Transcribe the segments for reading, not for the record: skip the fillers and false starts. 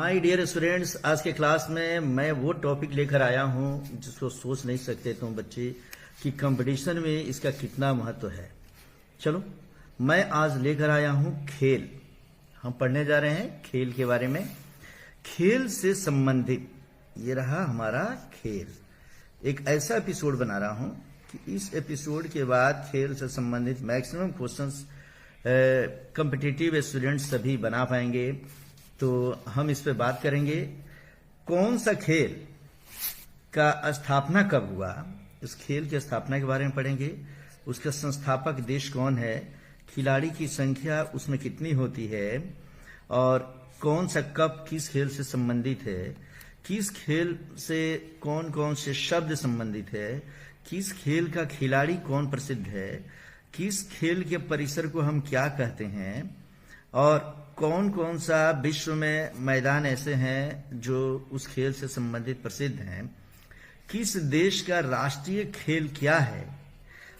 My dear students, आज के class में मैं वो टॉपिक लेकर आया हूं जिसको सोच नहीं सकते तुम बच्चे कि कंपटीशन में इसका कितना महत्व है। चलो, मैं आज लेकर आया हूं खेल। हम पढ़ने जा रहे हैं खेल के बारे में। खेल से संबंधित ये रहा हमारा खेल। एक ऐसा एपिसोड बना रहा हूं कि इस एपिसोड के बाद खेल से संबंधित मैक्सिमम क्वेश्चंस कॉम्पिटिटिव स्टूडेंट्स सभी बना पाएंगे। तो हम इस पे बात करेंगे। कौन सा खेल का स्थापना कब हुआ, इस खेल की स्थापना के बारे में पढ़ेंगे। उसका संस्थापक देश कौन है, खिलाड़ी की संख्या उसमें कितनी होती है, और कौन सा कप किस खेल से संबंधित है, किस खेल से कौन कौन से शब्द संबंधित है, किस खेल का खिलाड़ी कौन प्रसिद्ध है, किस खेल के परिसर को हम क्या कहते हैं, और कौन कौन सा विश्व में मैदान ऐसे हैं जो उस खेल से संबंधित प्रसिद्ध हैं, किस देश का राष्ट्रीय खेल क्या है,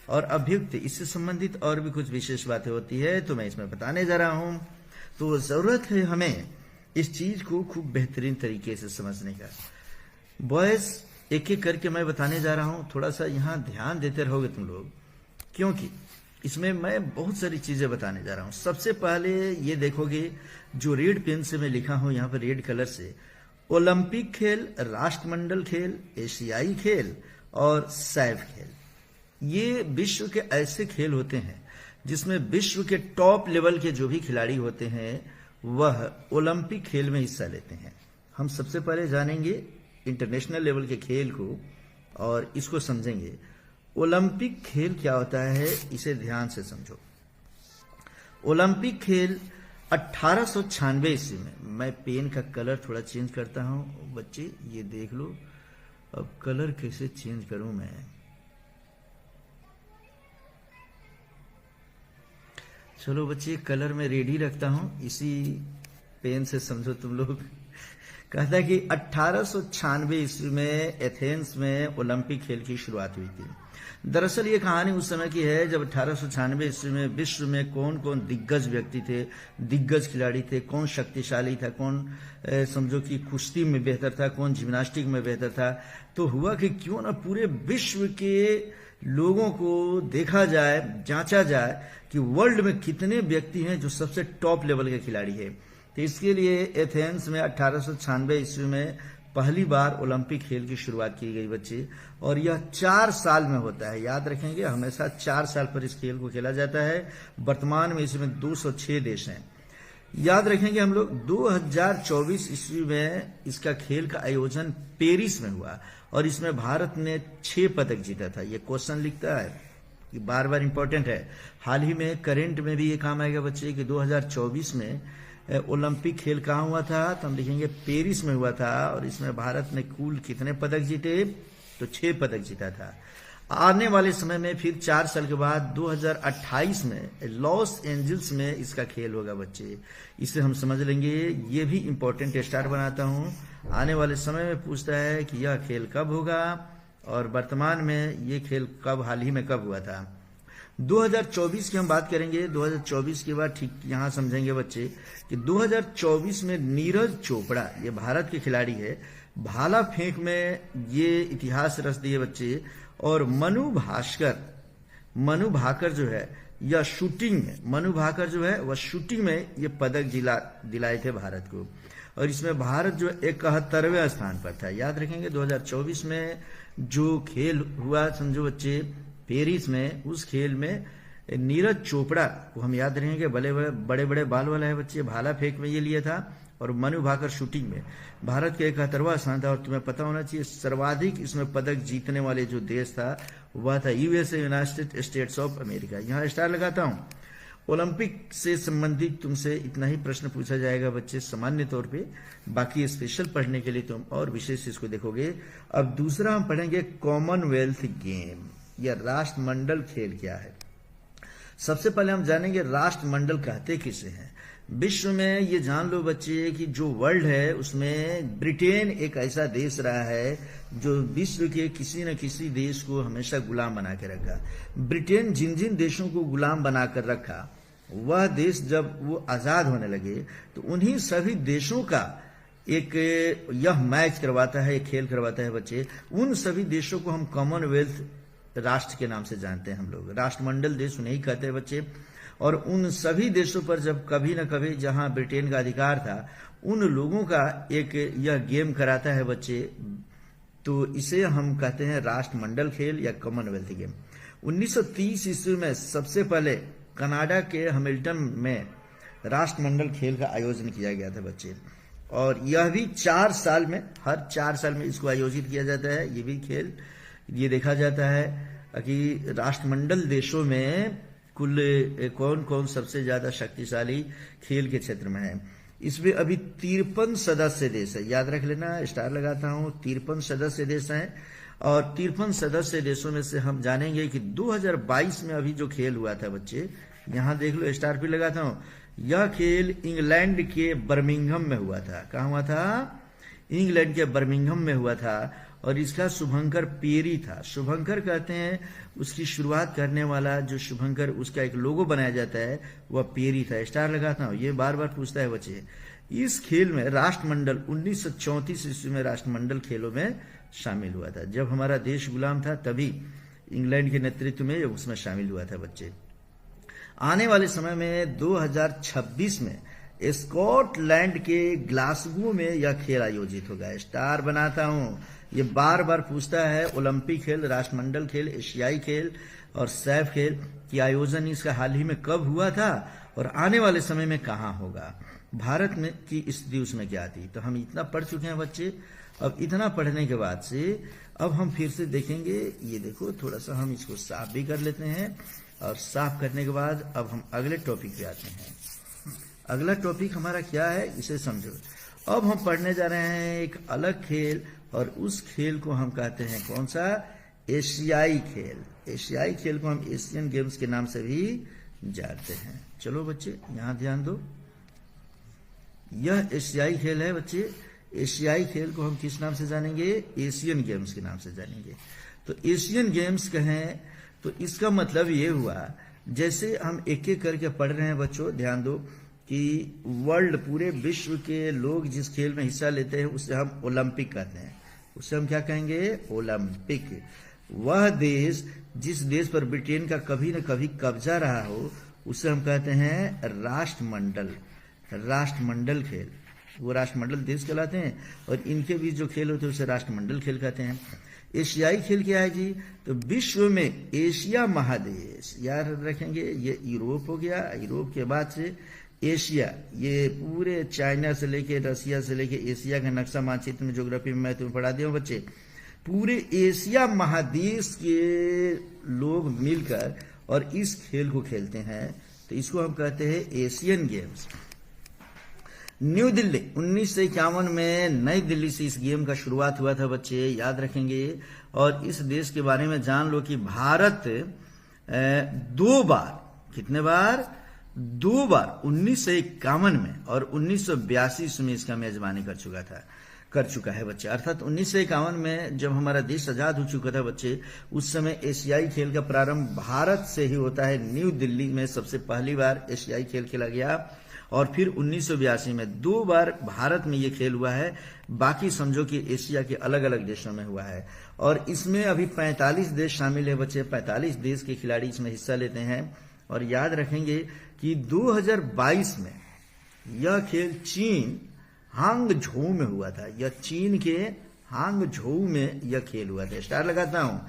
और अभियुक्त इससे संबंधित और भी कुछ विशेष बातें होती है तो मैं इसमें बताने जा रहा हूं। तो जरूरत है हमें इस चीज को खूब बेहतरीन तरीके से समझने का। बॉयज, एक एक करके मैं बताने जा रहा हूं, थोड़ा सा यहां ध्यान देते रहोगे तुम लोग, क्योंकि इसमें मैं बहुत सारी चीजें बताने जा रहा हूं। सबसे पहले ये देखोगे जो रेड पेन से मैं लिखा हूं यहां पर रेड कलर से, ओलंपिक खेल, राष्ट्रमंडल खेल, एशियाई खेल और सैफ खेल। ये विश्व के ऐसे खेल होते हैं जिसमें विश्व के टॉप लेवल के जो भी खिलाड़ी होते हैं वह ओलंपिक खेल में हिस्सा लेते हैं। हम सबसे पहले जानेंगे इंटरनेशनल लेवल के खेल को और इसको समझेंगे। ओलंपिक खेल क्या होता है इसे ध्यान से समझो। ओलंपिक खेल 1896 ईस्वी में, मैं पेन का कलर थोड़ा चेंज करता हूं बच्चे, ये देख लो। अब कलर कैसे चेंज करूं मैं, चलो बच्चे कलर में रेडी रखता हूं, इसी पेन से समझो तुम लोग। कहता है कि 1896 ईस्वी में एथेंस में ओलंपिक खेल की शुरुआत हुई थी। दरअसल ये कहानी उस समय की है जब 1896 ईस्वी में विश्व में कौन कौन दिग्गज व्यक्ति थे, दिग्गज खिलाड़ी थे, कौन शक्तिशाली था, कौन समझो कि कुश्ती में बेहतर था, कौन जिम्नास्टिक में बेहतर था। तो हुआ कि क्यों ना पूरे विश्व के लोगों को देखा जाए, जांचा जाए कि वर्ल्ड में कितने व्यक्ति हैं जो सबसे टॉप लेवल के खिलाड़ी है। तो इसके लिए एथेंस में 1896 ईस्वी में पहली बार ओलंपिक खेल की शुरुआत की गई बच्चे, और यह 4 साल में होता है। याद रखेंगे हमेशा 4 साल पर इस खेल को खेला जाता है। वर्तमान में इसमें 206 देश हैं। याद रखेंगे हम लोग 2024 ईस्वी में इसका खेल का आयोजन पेरिस में हुआ और इसमें भारत ने 6 पदक जीता था। ये क्वेश्चन लिखता है, ये बार बार इंपॉर्टेंट है। हाल ही में करंट में भी ये काम आएगा बच्चे कि 2024 में ओलंपिक खेल कहाँ हुआ था, तो हम लिखेंगे पेरिस में हुआ था, और इसमें भारत ने कुल कितने पदक जीते, तो 6 पदक जीता था। आने वाले समय में फिर 4 साल के बाद 2028 में लॉस एंजल्स में इसका खेल होगा बच्चे। इसे हम समझ लेंगे, ये भी इंपॉर्टेंट स्टार बनाता हूं। आने वाले समय में पूछता है कि यह खेल कब होगा, और वर्तमान में ये खेल कब, हाल ही में कब हुआ था। 2024 की हम बात करेंगे। 2024 के बाद ठीक यहां समझेंगे बच्चे कि 2024 में नीरज चोपड़ा, ये भारत के खिलाड़ी है, भाला फेंक में ये इतिहास रच दिए बच्चे, और मनु भाकर जो है या शूटिंग में, मनु भाकर जो है वह शूटिंग में ये पदक दिलाए थे भारत को, और इसमें भारत जो 71वें स्थान पर था। याद रखेंगे 2024 में जो खेल हुआ समझो बच्चे पेरिस में, उस खेल में नीरज चोपड़ा को हम याद रखेंगे, बड़े बड़े बाल वाला है बच्चे, भाला फेंक में ये लिया था, और मनु भाकर शूटिंग में भारत के 71वां स्थान था। और तुम्हें पता होना चाहिए सर्वाधिक इसमें पदक जीतने वाले जो देश था वह था USA, United states of America. यहां स्टार लगाता हूं। ओलंपिक से संबंधित तुमसे इतना ही प्रश्न पूछा जाएगा बच्चे सामान्य तौर पे, बाकी स्पेशल पढ़ने के लिए तुम और विशेष इसको देखोगे। अब दूसरा हम पढ़ेंगे कॉमनवेल्थ गेम या राष्ट्रमंडल खेल क्या है। सबसे पहले हम जानेंगे राष्ट्रमंडल कहते किसे हैं। विश्व में ये जान लो बच्चे कि जो वर्ल्ड है उसमें ब्रिटेन एक ऐसा देश रहा है जो विश्व के किसी न किसी देश को हमेशा गुलाम बना के रखा। ब्रिटेन जिन जिन देशों को गुलाम बनाकर रखा, वह देश जब वो आजाद होने लगे तो उन्हीं सभी देशों का एक यह मैच करवाता है, एक खेल करवाता है बच्चे। उन सभी देशों को हम कॉमनवेल्थ राष्ट्र के नाम से जानते हैं, हम लोग राष्ट्रमंडल देश उन्हें कहते हैं बच्चे। और उन सभी देशों पर जब कभी न कभी जहां ब्रिटेन का अधिकार था, उन लोगों का एक यह गेम कराता है बच्चे, तो इसे हम कहते हैं राष्ट्रमंडल खेल या कॉमनवेल्थ गेम। 1930 ईस्वी में सबसे पहले कनाडा के हैमिल्टन में राष्ट्रमंडल खेल का आयोजन किया गया था बच्चे। और यह भी 4 साल में, हर 4 साल में इसको आयोजित किया जाता है। ये भी खेल ये देखा जाता है कि राष्ट्रमंडल देशों में कुल कौन कौन सबसे ज्यादा शक्तिशाली खेल के क्षेत्र में है। इसमें अभी 53 सदस्य देश है, याद रख लेना, स्टार लगाता हूं, 53 सदस्य देश हैं। और 53 सदस्य देशों में से हम जानेंगे कि 2022 में अभी जो खेल हुआ था बच्चे, यहां देख लो, स्टार भी लगाता हूं। यह खेल इंग्लैंड के बर्मिंघम में हुआ था। कहां हुआ था? इंग्लैंड के बर्मिंघम में हुआ था। और इसका शुभंकर पेरी था। शुभंकर कहते हैं, उसकी शुरुआत करने वाला जो शुभंकर, उसका एक लोगो बनाया जाता है, वह पेरी था। स्टार लगाता हूं। ये बार बार पूछता है बच्चे। इस खेल में राष्ट्रमंडल 1934 ईस्वी में राष्ट्रमंडल खेलों में शामिल हुआ था। जब हमारा देश गुलाम था तभी इंग्लैंड के नेतृत्व में उसमें शामिल हुआ था बच्चे। आने वाले समय में 2026 में स्कॉटलैंड के ग्लासगो में यह खेल आयोजित होगा। स्टार बनाता हूं। ये बार बार पूछता है। ओलंपिक खेल, राष्ट्रमंडल खेल, एशियाई खेल और सैफ खेल की आयोजन इसका हाल ही में कब हुआ था और आने वाले समय में कहां होगा, भारत में की स्थिति उसमें क्या थी। तो हम इतना पढ़ चुके हैं बच्चे। अब इतना पढ़ने के बाद से अब हम फिर से देखेंगे। ये देखो, थोड़ा सा हम इसको साफ भी कर लेते हैं। और साफ करने के बाद अब हम अगले टॉपिक पे आते हैं। अगला टॉपिक हमारा क्या है, इसे समझो। अब हम पढ़ने जा रहे हैं एक अलग खेल, और उस खेल को हम कहते हैं कौन सा? एशियाई खेल। एशियाई खेल को हम एशियन गेम्स के नाम से भी जानते हैं। चलो बच्चे, यहां ध्यान दो। यह एशियाई खेल है बच्चे। एशियाई खेल को हम किस नाम से जानेंगे? एशियन गेम्स के नाम से जानेंगे। तो एशियन गेम्स कहें तो इसका मतलब ये हुआ, जैसे हम एक एक करके पढ़ रहे हैं बच्चों, ध्यान दो, कि वर्ल्ड, पूरे विश्व के लोग जिस खेल में हिस्सा लेते हैं उसे हम ओलंपिक कहते हैं। उसे हम क्या कहेंगे? ओलंपिक। वह देश, जिस देश पर ब्रिटेन का कभी न कभी कब्जा रहा हो, उसे हम कहते हैं राष्ट्रमंडल। राष्ट्रमंडल खेल, वो राष्ट्रमंडल देश कहलाते हैं। और इनके बीच जो खेल होते हैं उसे राष्ट्रमंडल खेल कहते हैं। एशियाई खेल क्या है जी? तो विश्व में एशिया महादेश, याद रखेंगे, ये यूरोप हो गया। यूरोप के बाद से एशिया, ये पूरे चाइना से लेके, रसिया से लेके एशिया का नक्शा मानचित्र में, ज्योग्राफी में मैं तुम्हें पढ़ा दिया हूं बच्चे। पूरे एशिया महादेश के लोग मिलकर और इस खेल को खेलते हैं, तो इसको हम कहते हैं एशियन गेम्स। न्यू दिल्ली 1951 में नई दिल्ली से इस गेम का शुरुआत हुआ था बच्चे, याद रखेंगे। और इस देश के बारे में जान लो कि भारत 2 बार, कितने बार? 2 बार, 1951 में और 1982 में इसका मेजबानी कर चुका है बच्चे। अर्थात 1951 में जब हमारा देश आजाद हो चुका था बच्चे, उस समय एशियाई खेल का प्रारंभ भारत से ही होता है। न्यू दिल्ली में सबसे पहली बार एशियाई खेल खेला गया। और फिर 1982 में 2 बार भारत में ये खेल हुआ है। बाकी समझो कि एशिया के अलग अलग देशों में हुआ है। और इसमें अभी 45 देश शामिल है बच्चे। 45 देश के खिलाड़ी इसमें हिस्सा लेते हैं। और याद रखेंगे कि 2022 में यह खेल चीन हांगझोउ में हुआ था। यह चीन के हांगझोउ में यह खेल हुआ था। स्टार लगाता हूं।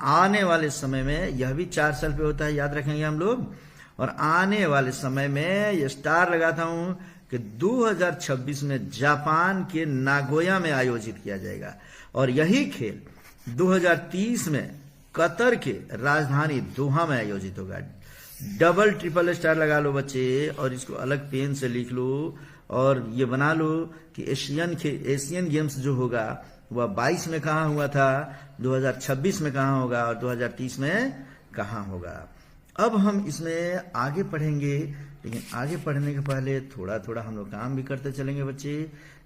आने वाले समय में यह भी 4 साल पे होता है, याद रखेंगे हम लोग। और आने वाले समय में ये स्टार लगाता हूं कि 2026 में जापान के नागोया में आयोजित किया जाएगा। और यही खेल 2030 में कतर के राजधानी दोहा में आयोजित होगा। डबल ट्रिपल स्टार लगा लो बच्चे, और इसको अलग पेन से लिख लो। और ये बना लो कि एशियन गेम्स जो होगा वह 22 में कहां हुआ था, 2026 में कहां होगा और 2030 में कहां होगा। अब हम इसमें आगे पढ़ेंगे, लेकिन आगे पढ़ने के पहले थोड़ा थोड़ा हम लोग काम भी करते चलेंगे बच्चे,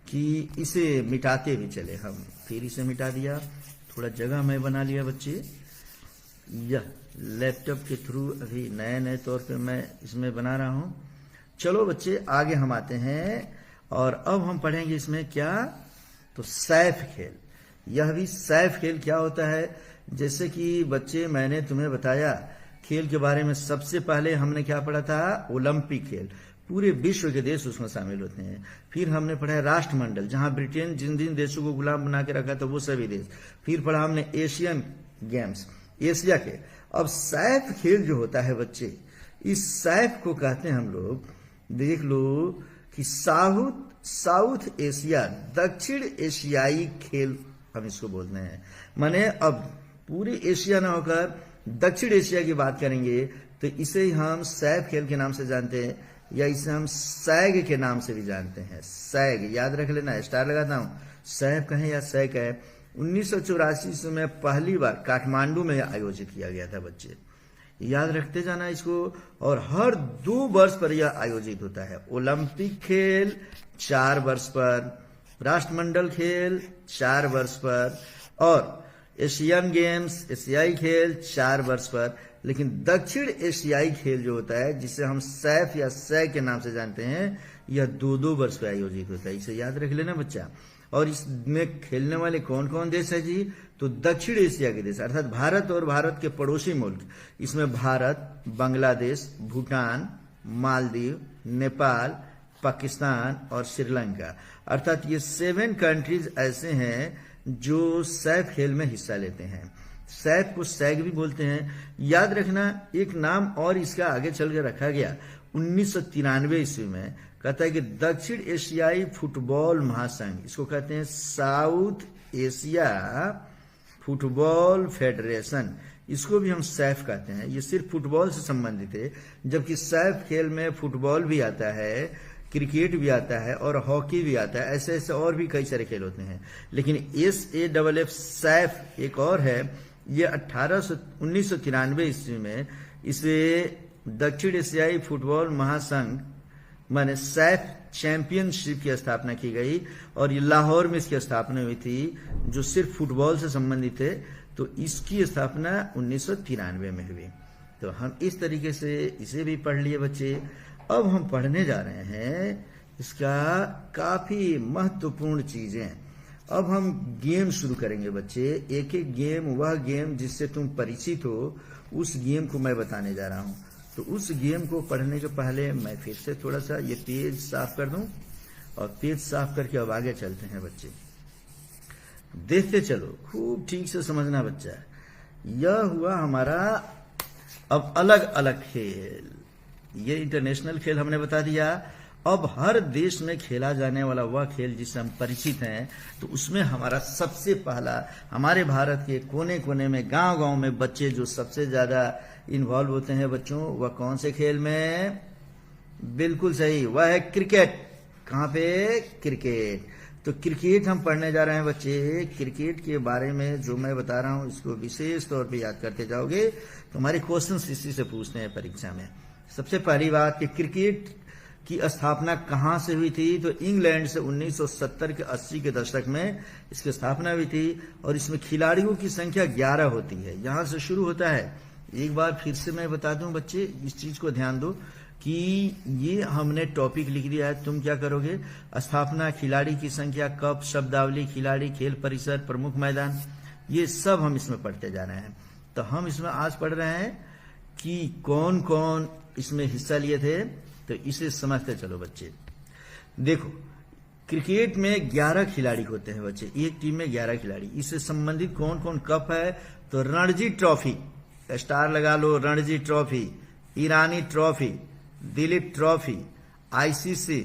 कि इसे मिटाते भी चले हम। फिर इसे मिटा दिया, थोड़ा जगह मैं बना लिया बच्चे। यह लैपटॉप के थ्रू अभी नए तौर पे मैं इसमें बना रहा हूं। चलो बच्चे, आगे हम आते हैं। और अब हम पढ़ेंगे इसमें क्या, तो सैफ खेल। यह भी सैफ खेल क्या होता है, जैसे कि बच्चे मैंने तुम्हें बताया खेल के बारे में, सबसे पहले हमने क्या पढ़ा था, ओलंपिक खेल, पूरे विश्व के देश उसमें शामिल होते हैं। फिर हमने पढ़ा है राष्ट्रमंडल, जहां ब्रिटेन जिन जिन देशों को गुलाम बना के रखा था वो सभी देश। फिर पढ़ा हमने एशियन गेम्स, एशिया के। अब सैफ खेल जो होता है बच्चे, इस सैफ को कहते हैं हम लोग, देख लो कि साउथ एशिया, दक्षिण एशियाई खेल हम इसको बोलते हैं। माने अब पूरे एशिया ना होकर दक्षिण एशिया की बात करेंगे तो इसे हम सैफ खेल के नाम से जानते हैं, या इसे हम सैग के नाम से भी जानते हैं। सैग याद रख लेना, स्टार लगाता हूं, सैफ कहें या सैग कहें। 1984 में पहली बार काठमांडू में आयोजित किया गया था बच्चे, याद रखते जाना इसको। और हर 2 वर्ष पर यह आयोजित होता है। ओलंपिक खेल 4 वर्ष पर, राष्ट्रमंडल खेल 4 वर्ष पर, और एशियन गेम्स, एशियाई खेल 4 वर्ष पर। लेकिन दक्षिण एशियाई खेल जो होता है, जिसे हम सैफ या सैग के नाम से जानते हैं, यह 2-2 वर्ष पर आयोजित होता है। इसे याद रख लेना बच्चा। और इसमें खेलने वाले कौन कौन देश है जी, तो दक्षिण एशिया के देश, अर्थात भारत और भारत के पड़ोसी मुल्क। इसमें भारत, बांग्लादेश, भूटान, मालदीव, नेपाल, पाकिस्तान और श्रीलंका, अर्थात ये 7 कंट्रीज ऐसे हैं जो सैफ खेल में हिस्सा लेते हैं। सैफ को सैग भी बोलते हैं। याद रखना, एक नाम और इसका आगे चल के रखा गया 1993 ईस्वी में, कहता है कि दक्षिण एशियाई फुटबॉल महासंघ, इसको कहते हैं साउथ एशिया फुटबॉल फेडरेशन, इसको भी हम सैफ कहते हैं। ये सिर्फ फुटबॉल से संबंधित है, जबकि सैफ खेल में फुटबॉल भी आता है, क्रिकेट भी आता है और हॉकी भी आता है, ऐसे ऐसे और भी कई सारे खेल होते हैं। लेकिन SAFF सैफ एक और है, ये 1993 ईस्वी में इसे दक्षिण एशियाई फुटबॉल महासंघ माने सैफ चैंपियनशिप की स्थापना की गई, और ये लाहौर में इसकी स्थापना हुई थी, जो सिर्फ फुटबॉल से संबंधित है। तो इसकी स्थापना 1993 में हुई। तो हम इस तरीके से इसे भी पढ़ लिए बच्चे। अब हम पढ़ने जा रहे हैं इसका काफी महत्वपूर्ण चीजें। अब हम गेम शुरू करेंगे बच्चे, एक एक गेम, वह गेम जिससे तुम परिचित हो, उस गेम को मैं बताने जा रहा हूं। तो उस गेम को पढ़ने के पहले मैं फिर से थोड़ा सा ये पेज साफ कर दूं, और पेज साफ करके अब आगे चलते हैं बच्चे। देखते चलो, खूब ठीक से समझना बच्चा। यह हुआ हमारा अब अलग अलग खेल। ये इंटरनेशनल खेल हमने बता दिया। अब हर देश में खेला जाने वाला वह खेल जिससे हम परिचित हैं, तो उसमें हमारा सबसे पहला, हमारे भारत के कोने कोने में, गांव गांव में बच्चे जो सबसे ज्यादा इन्वॉल्व होते हैं बच्चों, वह कौन से खेल में, बिल्कुल सही, वह है क्रिकेट। कहां पे, क्रिकेट। तो क्रिकेट हम पढ़ने जा रहे हैं बच्चे। क्रिकेट के बारे में जो मैं बता रहा हूं, इसको विशेष तौर पे याद करते जाओगे तो हमारे क्वेश्चन इसी से पूछते हैं परीक्षा में। सबसे पहली बात कि क्रिकेट की स्थापना कहां से हुई थी, तो इंग्लैंड से 1970 के 80 के दशक में इसकी स्थापना हुई थी, और इसमें खिलाड़ियों की संख्या 11 होती है। यहां से शुरू होता है। एक बार फिर से मैं बता दूं बच्चे, इस चीज को ध्यान दो कि ये हमने टॉपिक लिख दिया है। तुम क्या करोगे, स्थापना, खिलाड़ी की संख्या, कप, शब्दावली, खिलाड़ी, खेल परिसर, प्रमुख मैदान, ये सब हम इसमें पढ़ते जा रहे हैं। तो हम इसमें आज पढ़ रहे हैं कि कौन कौन इसमें हिस्सा लिए थे, तो इसे समझते चलो बच्चे। देखो, क्रिकेट में 11 खिलाड़ी होते हैं बच्चे, एक टीम में 11 खिलाड़ी। इससे संबंधित कौन कौन कप है, तो रणजी ट्रॉफी, स्टार लगा लो, Ranji trophy, Irani trophy, Duleep trophy, ICC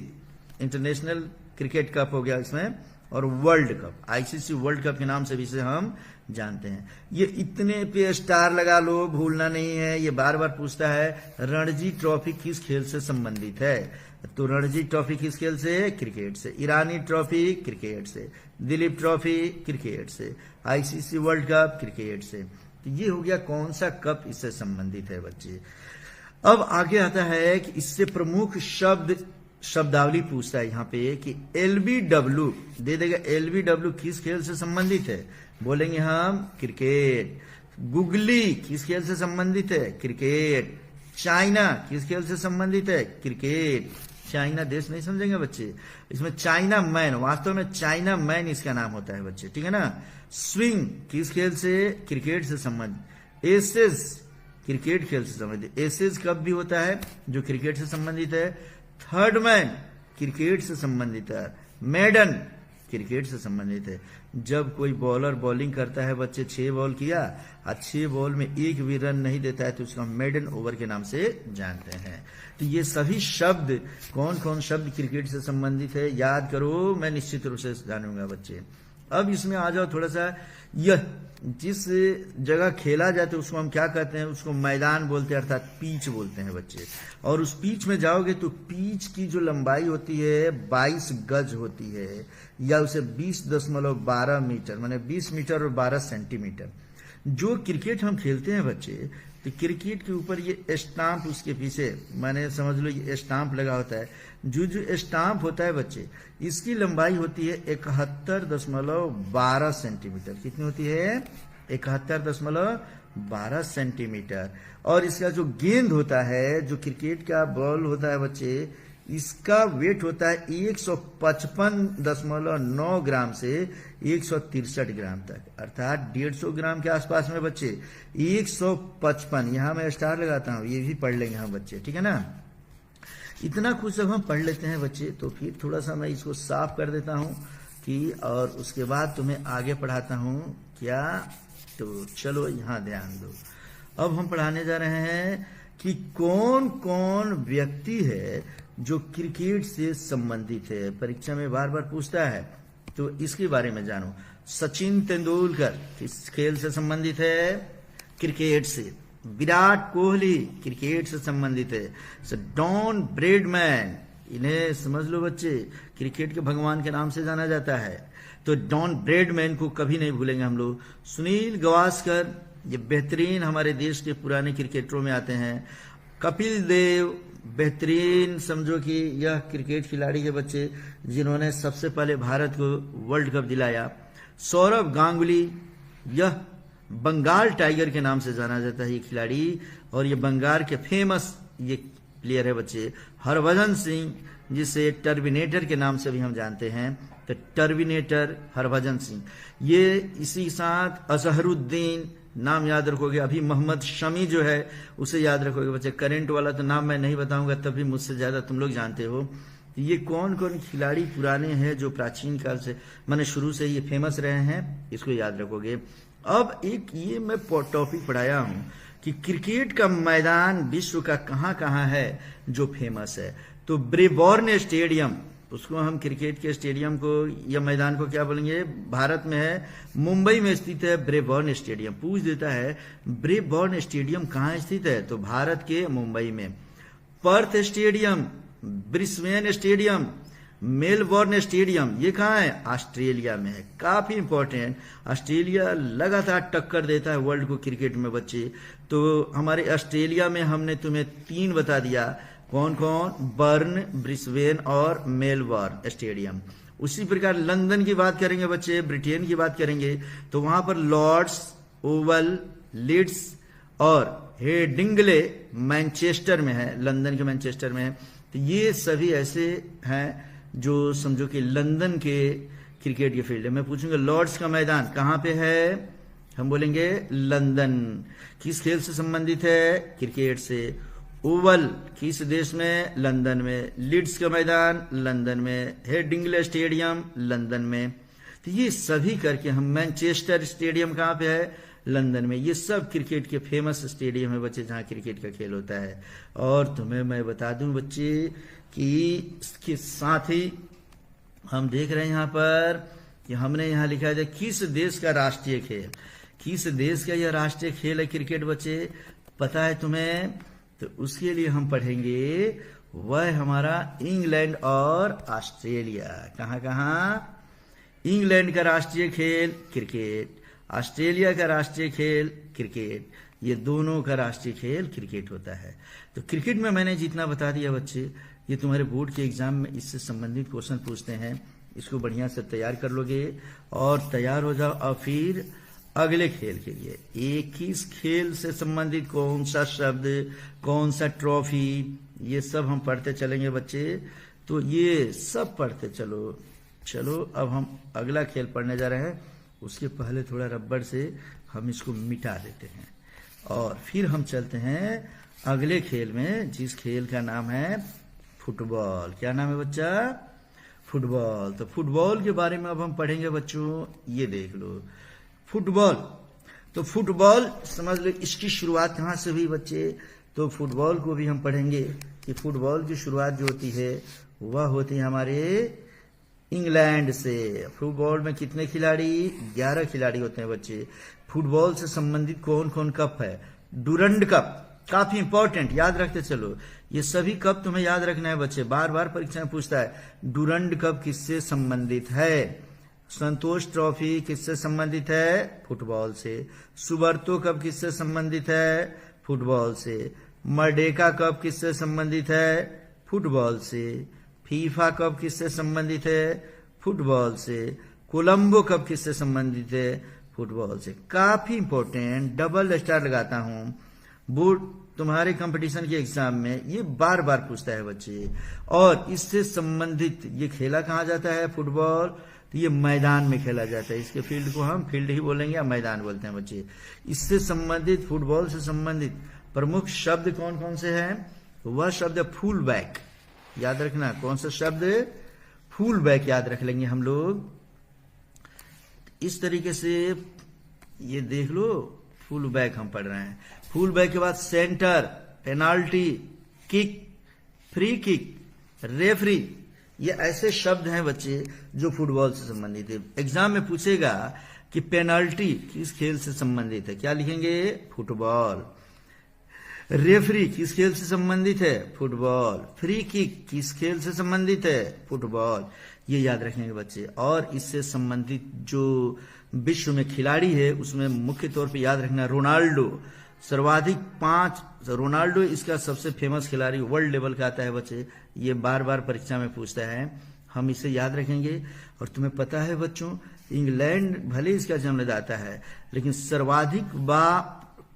international cricket cup हो गया इसमें, और world cup, ICC world cup के नाम से भी इसे हम जानते हैं। ये इतने पे स्टार लगा लो, भूलना नहीं है। ये बार बार पूछता है रणजी ट्रॉफी किस खेल से संबंधित है, तो रणजी ट्रॉफी किस खेल से, क्रिकेट से। ईरानी ट्रॉफी क्रिकेट से, दिलीप ट्रॉफी क्रिकेट से, आईसीसी वर्ल्ड कप क्रिकेट से। तो ये हो गया कौन सा कप इससे संबंधित है बच्चे। अब आगे आता है कि इससे प्रमुख शब्दावली पूछता है यहाँ पे कि LBW दे देगा। LBW किस खेल से संबंधित है, बोलेंगे हम क्रिकेट। गुगली किस खेल से संबंधित है, क्रिकेट। चाइना किस खेल से संबंधित है, क्रिकेट। चाइना देश नहीं समझेंगे बच्चे, इसमें चाइना मैन, वास्तव में चाइना मैन इसका नाम होता है बच्चे, ठीक है ना। स्विंग किस खेल से, क्रिकेट से संबंधित। एसेस क्रिकेट खेल से संबंधित, एसेस कब भी होता है जो क्रिकेट से संबंधित है। थर्ड मैन क्रिकेट से संबंधित है। मेडन क्रिकेट से संबंधित है। जब कोई बॉलर बॉलिंग करता है बच्चे, 6 बॉल किया और 6 बॉल में एक भी रन नहीं देता है तो उसको हम मेडन ओवर के नाम से जानते हैं। तो ये सभी शब्द, कौन कौन शब्द क्रिकेट से संबंधित है याद करो, मैं निश्चित रूप से जानूंगा बच्चे। अब इसमें आ जाओ थोड़ा सा, यह जिस जगह खेला जाता है उसको हम क्या कहते हैं, उसको मैदान बोलते हैं, अर्थात पीच बोलते हैं बच्चे। और उस पीच में जाओगे तो पीच की जो लंबाई होती है 22 गज होती है, या उसे 20.12 मीटर, माने 20 मीटर और 12 सेंटीमीटर। जो क्रिकेट हम खेलते हैं बच्चे, तो क्रिकेट के ऊपर ये स्टाम्प, उसके पीछे माने समझ लो ये स्टाम्प लगा होता है। जो स्टाम्प होता है बच्चे, इसकी लंबाई होती है 71.12 सेंटीमीटर। कितनी होती है, 71.12 सेंटीमीटर। और इसका जो गेंद होता है, जो क्रिकेट का बॉल होता है बच्चे, इसका वेट होता है 155.9 ग्राम से 163 ग्राम तक, अर्थात 150 ग्राम के आसपास में बच्चे। 155, यहां मैं स्टार लगाता हूं, ये भी पढ़ लेंगे हम बच्चे, ठीक है ना। इतना कुछ जब हम पढ़ लेते हैं बच्चे, तो फिर थोड़ा सा मैं इसको साफ कर देता हूं कि, और उसके बाद तुम्हें आगे पढ़ाता हूं क्या। तो चलो यहां ध्यान दो। अब हम पढ़ाने जा रहे हैं कि कौन कौन व्यक्ति है जो क्रिकेट से संबंधित है। परीक्षा में बार बार पूछता है, तो इसके बारे में जानो। सचिन तेंदुलकर किस खेल से संबंधित है, क्रिकेट से। विराट कोहली क्रिकेट से संबंधित है। डॉन ब्रैडमैन, इन्हें समझ लो बच्चे, क्रिकेट के भगवान के नाम से जाना जाता है, तो डॉन ब्रैडमैन को कभी नहीं भूलेंगे हम लोग। सुनील गावस्कर, ये बेहतरीन हमारे देश के पुराने क्रिकेटरों में आते हैं। कपिल देव, बेहतरीन समझो कि यह क्रिकेट खिलाड़ी के बच्चे जिन्होंने सबसे पहले भारत को वर्ल्ड कप दिलाया। सौरव गांगुली, यह बंगाल टाइगर के नाम से जाना जाता है ये खिलाड़ी, और ये बंगाल के फेमस ये प्लेयर है बच्चे। हरभजन सिंह, जिसे टर्मिनेटर के नाम से भी हम जानते हैं, तो टर्मिनेटर हरभजन सिंह। ये इसी के साथ अजहरुद्दीन नाम याद रखोगे। अभी मोहम्मद शमी जो है उसे याद रखोगे बच्चे। करंट वाला तो नाम मैं नहीं बताऊंगा, तभी मुझसे ज्यादा तुम लोग जानते हो। ये कौन कौन खिलाड़ी पुराने हैं जो प्राचीन काल से, माने शुरू से ये फेमस रहे हैं, इसको याद रखोगे। अब एक ये मैं टॉपिक पढ़ाया हूं कि क्रिकेट का मैदान विश्व का कहां कहां है जो फेमस है। तो ब्रेबॉर्न स्टेडियम, उसको हम क्रिकेट के स्टेडियम को या मैदान को क्या बोलेंगे, भारत में है, मुंबई में स्थित है ब्रेबॉर्न स्टेडियम। पूछ देता है ब्रेबॉर्न स्टेडियम कहां स्थित है, तो भारत के मुंबई में। Perth stadium, Brisbane stadium, Melbourne stadium, ये कहां है, ऑस्ट्रेलिया में है। काफी इंपॉर्टेंट, ऑस्ट्रेलिया लगातार टक्कर देता है वर्ल्ड को क्रिकेट में बच्चे। तो हमारे ऑस्ट्रेलिया में हमने तुम्हें 3 बता दिया, कौन कौन, बर्न, ब्रिस्बेन और मेलबोर्न स्टेडियम। उसी प्रकार लंदन की बात करेंगे बच्चे, ब्रिटेन की बात करेंगे, तो वहां पर लॉर्ड्स, ओवल, लीड्स और हेडिंगले मैनचेस्टर में है, लंदन के मैनचेस्टर में है। तो ये सभी ऐसे हैं जो समझो कि लंदन के क्रिकेट के फील्ड है। मैं पूछूंगा लॉर्ड्स का मैदान कहां पे है, हम बोलेंगे लंदन। किस खेल से संबंधित है, क्रिकेट से। ओवल किस देश में, लंदन में। लीड्स का मैदान लंदन में। हेडिंगले स्टेडियम लंदन में। तो ये सभी करके हम, मैनचेस्टर स्टेडियम कहां पे है, लंदन में। ये सब क्रिकेट के फेमस स्टेडियम है बच्चे जहां क्रिकेट का खेल होता है। और तुम्हें मैं बता दूं बच्चे कि इसके साथ ही हम देख रहे हैं यहां पर कि हमने यहां लिखा है किस देश का राष्ट्रीय खेल, किस देश का यह राष्ट्रीय खेल है क्रिकेट बच्चे, पता है तुम्हें। तो उसके लिए हम पढ़ेंगे, वह हमारा इंग्लैंड और ऑस्ट्रेलिया। कहां कहां, इंग्लैंड का राष्ट्रीय खेल क्रिकेट, ऑस्ट्रेलिया का राष्ट्रीय खेल क्रिकेट, ये दोनों का राष्ट्रीय खेल क्रिकेट होता है। तो क्रिकेट में मैंने जितना बता दिया बच्चे, ये तुम्हारे बोर्ड के एग्जाम में इससे संबंधित क्वेश्चन पूछते हैं, इसको बढ़िया से तैयार कर लोगे और तैयार हो जाओ। और फिर अगले खेल के लिए, एक ही खेल से संबंधित कौन सा शब्द, कौन सा ट्रॉफी, ये सब हम पढ़ते चलेंगे बच्चे। तो ये सब पढ़ते चलो। चलो अब हम अगला खेल पढ़ने जा रहे हैं, उसके पहले थोड़ा रबड़ से हम इसको मिटा देते हैं और फिर हम चलते हैं अगले खेल में, जिस खेल का नाम है फुटबॉल। क्या नाम है बच्चा? फुटबॉल। तो फुटबॉल के बारे में अब हम पढ़ेंगे बच्चों। ये देख लो फुटबॉल। तो फुटबॉल समझ लो इसकी शुरुआत कहाँ से हुई बच्चे। तो फुटबॉल को भी हम पढ़ेंगे कि फुटबॉल की शुरुआत जो होती है वह होती है हमारे इंग्लैंड से। फुटबॉल में कितने खिलाड़ी? 11 खिलाड़ी होते हैं बच्चे। फुटबॉल से संबंधित कौन कौन कप है? डुरंड कप, काफी इंपॉर्टेंट, याद रखते चलो। ये सभी कप तुम्हें याद रखना है बच्चे, बार बार परीक्षा में पूछता है। डुरंड कप किससे संबंधित है? संतोष ट्रॉफी किससे संबंधित है? फुटबॉल से। सुबर्तो कप किससे संबंधित है? फुटबॉल से। मर्डेका कप किससे संबंधित है? फुटबॉल से। फीफा कप किससे संबंधित है? फुटबॉल से। कोलंबो कप किससे संबंधित है? फुटबॉल से। काफी इंपॉर्टेंट, डबल स्टार लगाता हूं। बोर्ड तुम्हारे कंपटीशन के एग्जाम में ये बार बार पूछता है बच्चे। और इससे संबंधित ये खेला कहाँ जाता है? फुटबॉल। तो ये मैदान में खेला जाता है। इसके फील्ड को हम फील्ड ही बोलेंगे या मैदान बोलते हैं बच्चे। इससे संबंधित, फुटबॉल से संबंधित प्रमुख शब्द कौन कौन से हैं? वह शब्द है फुल बैक। याद रखना, कौन सा शब्द? फुल बैक याद रख लेंगे हम लोग। इस तरीके से ये देख लो, फुल बैक हम पढ़ रहे हैं। फुल बैक के बाद centre, penalty, kick, free kick, referee, ये ऐसे शब्द हैं बच्चे जो फुटबॉल से संबंधित है। एग्जाम में पूछेगा कि पेनाल्टी किस खेल से संबंधित है, क्या लिखेंगे? फुटबॉल। रेफरी किस खेल से संबंधित है? फुटबॉल। फ्री किक किस खेल से संबंधित है? फुटबॉल। ये याद रखेंगे बच्चे। और इससे संबंधित जो विश्व में खिलाड़ी है उसमें मुख्य तौर पे याद रखना रोनाल्डो, सर्वाधिक 5। रोनाल्डो इसका सबसे फेमस खिलाड़ी वर्ल्ड लेवल का आता है बच्चे। ये बार बार परीक्षा में पूछता है, हम इसे याद रखेंगे। और तुम्हें पता है बच्चों, इंग्लैंड भले इसका जन्मदाता है लेकिन सर्वाधिक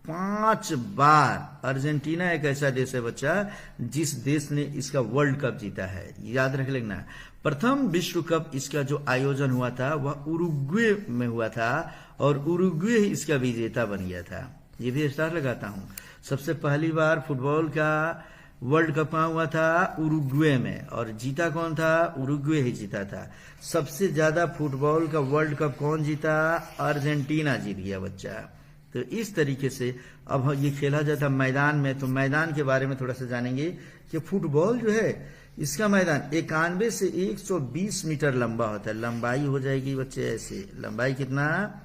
5 बार अर्जेंटीना एक ऐसा देश है बच्चा जिस देश ने इसका वर्ल्ड कप जीता है। याद रख लेना। प्रथम विश्व कप इसका जो आयोजन हुआ था वह उरुग्वे में हुआ था और उरुग्वे ही इसका विजेता बन गया था। ये भी स्टार लगाता हूं। सबसे पहली बार फुटबॉल का वर्ल्ड कप कहां हुआ था? उरुग्वे में। और जीता कौन था? उरुग्वे ही जीता था। सबसे ज्यादा फुटबॉल का वर्ल्ड कप कौन जीता? अर्जेंटीना जीत गया बच्चा। तो इस तरीके से अब ये खेला जाता मैदान में। तो मैदान के बारे में थोड़ा सा जानेंगे कि फुटबॉल जो है इसका मैदान 91 से 120 मीटर लंबा होता है। लंबाई हो जाएगी बच्चे ऐसे, लंबाई कितना?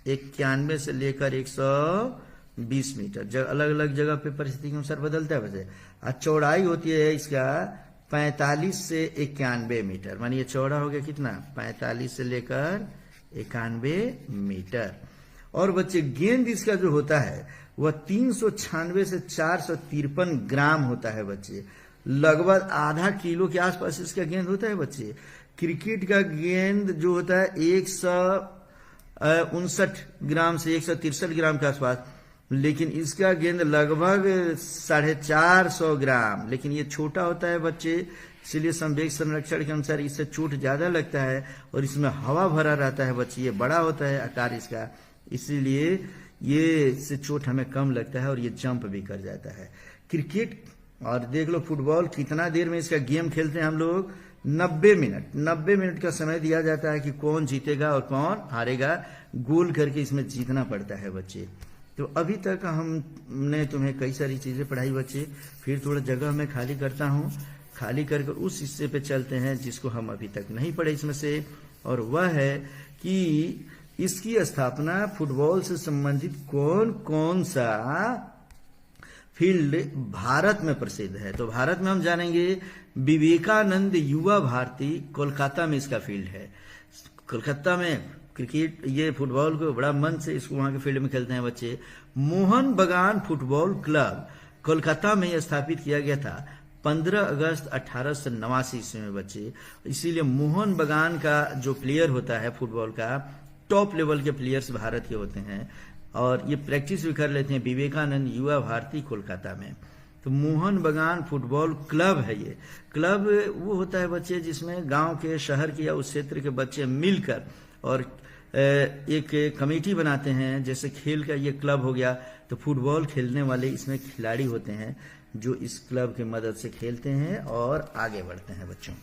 91 से लेकर 120 मीटर। अलग अलग जगह पे परिस्थिति के अनुसार बदलता है वैसे। और चौड़ाई होती है इसका 45 से 91 मीटर। मानिए चौड़ा हो गया कितना? 45 से लेकर 91 मीटर। और बच्चे गेंद इसका जो होता है वह 396 से 453 ग्राम होता है बच्चे। लगभग आधा किलो के आसपास इसका गेंद होता है बच्चे। क्रिकेट का गेंद जो होता है 159 ग्राम से 163 ग्राम के आसपास, लेकिन इसका गेंद लगभग 450 ग्राम। लेकिन ये छोटा होता है बच्चे, इसलिए संवेग संरक्षण के अनुसार इससे चोट ज्यादा लगता है और इसमें हवा भरा रहता है बच्चे। ये बड़ा होता है आकार इसका, इसीलिए ये इससे चोट हमें कम लगता है और ये जंप भी कर जाता है। क्रिकेट और देख लो फुटबॉल कितना देर में इसका गेम खेलते हैं हम लोग? 90 मिनट। 90 मिनट का समय दिया जाता है कि कौन जीतेगा और कौन हारेगा। गोल करके इसमें जीतना पड़ता है बच्चे। तो अभी तक हमने तुम्हें कई सारी चीजें पढ़ाई बच्चे। फिर थोड़ा जगह मैं खाली करता हूँ, खाली करके उस हिस्से पे चलते हैं जिसको हम अभी तक नहीं पढ़े इसमें से। और वह है कि इसकी स्थापना फुटबॉल से संबंधित कौन कौन सा फील्ड भारत में प्रसिद्ध है। तो भारत में हम जानेंगे विवेकानंद युवा भारती, कोलकाता में इसका फील्ड है। कोलकाता में क्रिकेट, ये फुटबॉल को बड़ा मन से इसको वहां के फील्ड में खेलते हैं बच्चे। मोहन बगान फुटबॉल क्लब कोलकाता में स्थापित किया गया था 15 अगस्त 1889 ईस्वी में बच्चे। इसीलिए मोहन बगान का जो प्लेयर होता है फुटबॉल का, टॉप लेवल के प्लेयर्स भारत के होते हैं और ये प्रैक्टिस भी कर लेते हैं विवेकानंद युवा भारती कोलकाता में। तो मोहन बगान फुटबॉल क्लब है। ये क्लब वो होता है बच्चे जिसमें गांव के, शहर के या उस क्षेत्र के बच्चे मिलकर और एक कमेटी बनाते हैं। जैसे खेल का ये क्लब हो गया, तो फुटबॉल खेलने वाले इसमें खिलाड़ी होते हैं जो इस क्लब की मदद से खेलते हैं और आगे बढ़ते हैं बच्चों।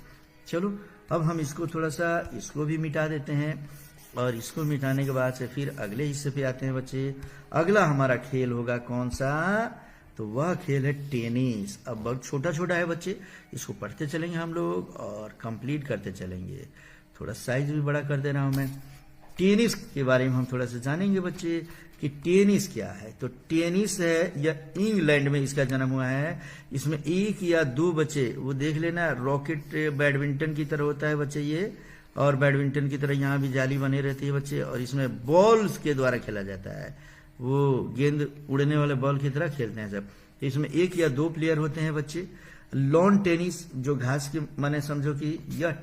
चलो अब हम इसको थोड़ा सा इसको भी मिटा देते हैं, और इसको मिटाने के बाद से फिर अगले हिस्से पे आते हैं बच्चे। अगला हमारा खेल होगा कौन सा? तो वह खेल है टेनिस। अब बहुत छोटा छोटा है बच्चे, इसको पढ़ते चलेंगे हम लोग और कंप्लीट करते चलेंगे। थोड़ा साइज भी बड़ा कर दे रहा हूं मैं। टेनिस के बारे में हम थोड़ा सा जानेंगे बच्चे कि टेनिस क्या है। तो टेनिस है, यह इंग्लैंड में इसका जन्म हुआ है। इसमें एक या दो बच्चे, वो देख लेना, रॉकेट बैडमिंटन की तरह होता है बच्चे ये, और बैडमिंटन की तरह यहाँ भी जाली बनी रहती है बच्चे, और इसमें बॉल्स के द्वारा खेला जाता है। वो गेंद उड़ने वाले बॉल की तरह खेलते हैं सब। तो इसमें एक या दो प्लेयर होते हैं बच्चे। लॉन टेनिस जो घास के, माने समझो कि यह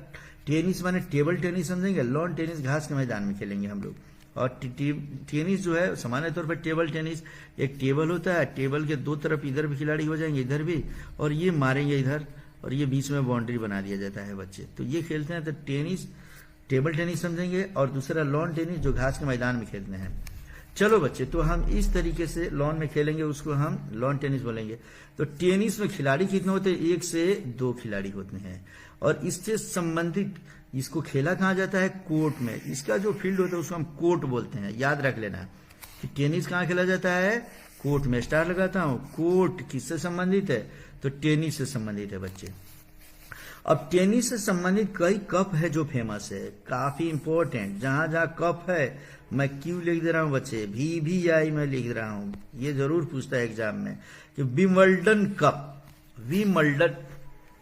टेनिस माने टेबल टेनिस समझेंगे, लॉन टेनिस घास के मैदान में खेलेंगे हम लोग। और टेनिस जो है सामान्य तौर पर टेबल टेनिस, एक टेबल होता है, टेबल के दो तरफ इधर भी खिलाड़ी हो जाएंगे, इधर भी, और ये मारेंगे इधर, और ये बीच में बाउंड्री बना दिया जाता है बच्चे। तो ये खेलते हैं। तो टेनिस टेबल टेनिस समझेंगे, और दूसरा लॉन टेनिस जो घास के मैदान में खेलते हैं। चलो बच्चे, तो हम इस तरीके से लॉन में खेलेंगे, उसको हम लॉन टेनिस बोलेंगे। तो टेनिस में खिलाड़ी कितने होते हैं? 1 से 2 खिलाड़ी होते हैं, और इससे संबंधित इसको खेला कहा जाता है? कोर्ट में। इसका जो फील्ड होता है उसको हम कोर्ट बोलते हैं। याद रख लेना कि टेनिस कहाँ खेला जाता है? कोर्ट में। स्टार लगाता हूं। कोर्ट किससे संबंधित है? तो टेनिस से संबंधित है बच्चे। अब टेनिस से संबंधित कई कप है जो फेमस है, काफी इंपॉर्टेंट। जहां जहां कप है मैं क्यों लिख दे रहा हूं बच्चे, VVI में लिख रहा हूं। ये जरूर पूछता है एग्जाम में कि विंबलडन कप, विंबलडन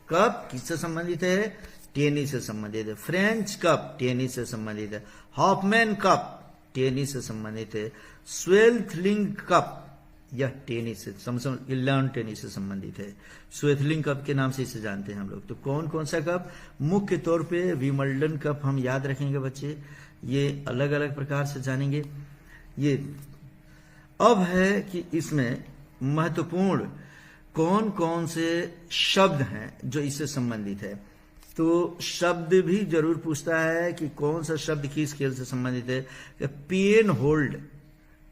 कप किससे संबंधित है? टेनिस से संबंधित है। फ्रेंच कप टेनिस से संबंधित है। हॉफमैन कप टेनिस से संबंधित है। स्वेल्थलिंग कप यह टेनिस से लॉन टेनिस से संबंधित है। स्वेथलिंग कप के नाम से इसे जानते हैं हम लोग। तो कौन कौन सा कप? मुख्य तौर पे विंबलडन कप हम याद रखेंगे बच्चे। ये अलग अलग प्रकार से जानेंगे। ये अब है कि इसमें महत्वपूर्ण कौन कौन से शब्द हैं जो इससे संबंधित है। तो शब्द भी जरूर पूछता है कि कौन सा शब्द किस खेल से संबंधित है। पेन होल्ड,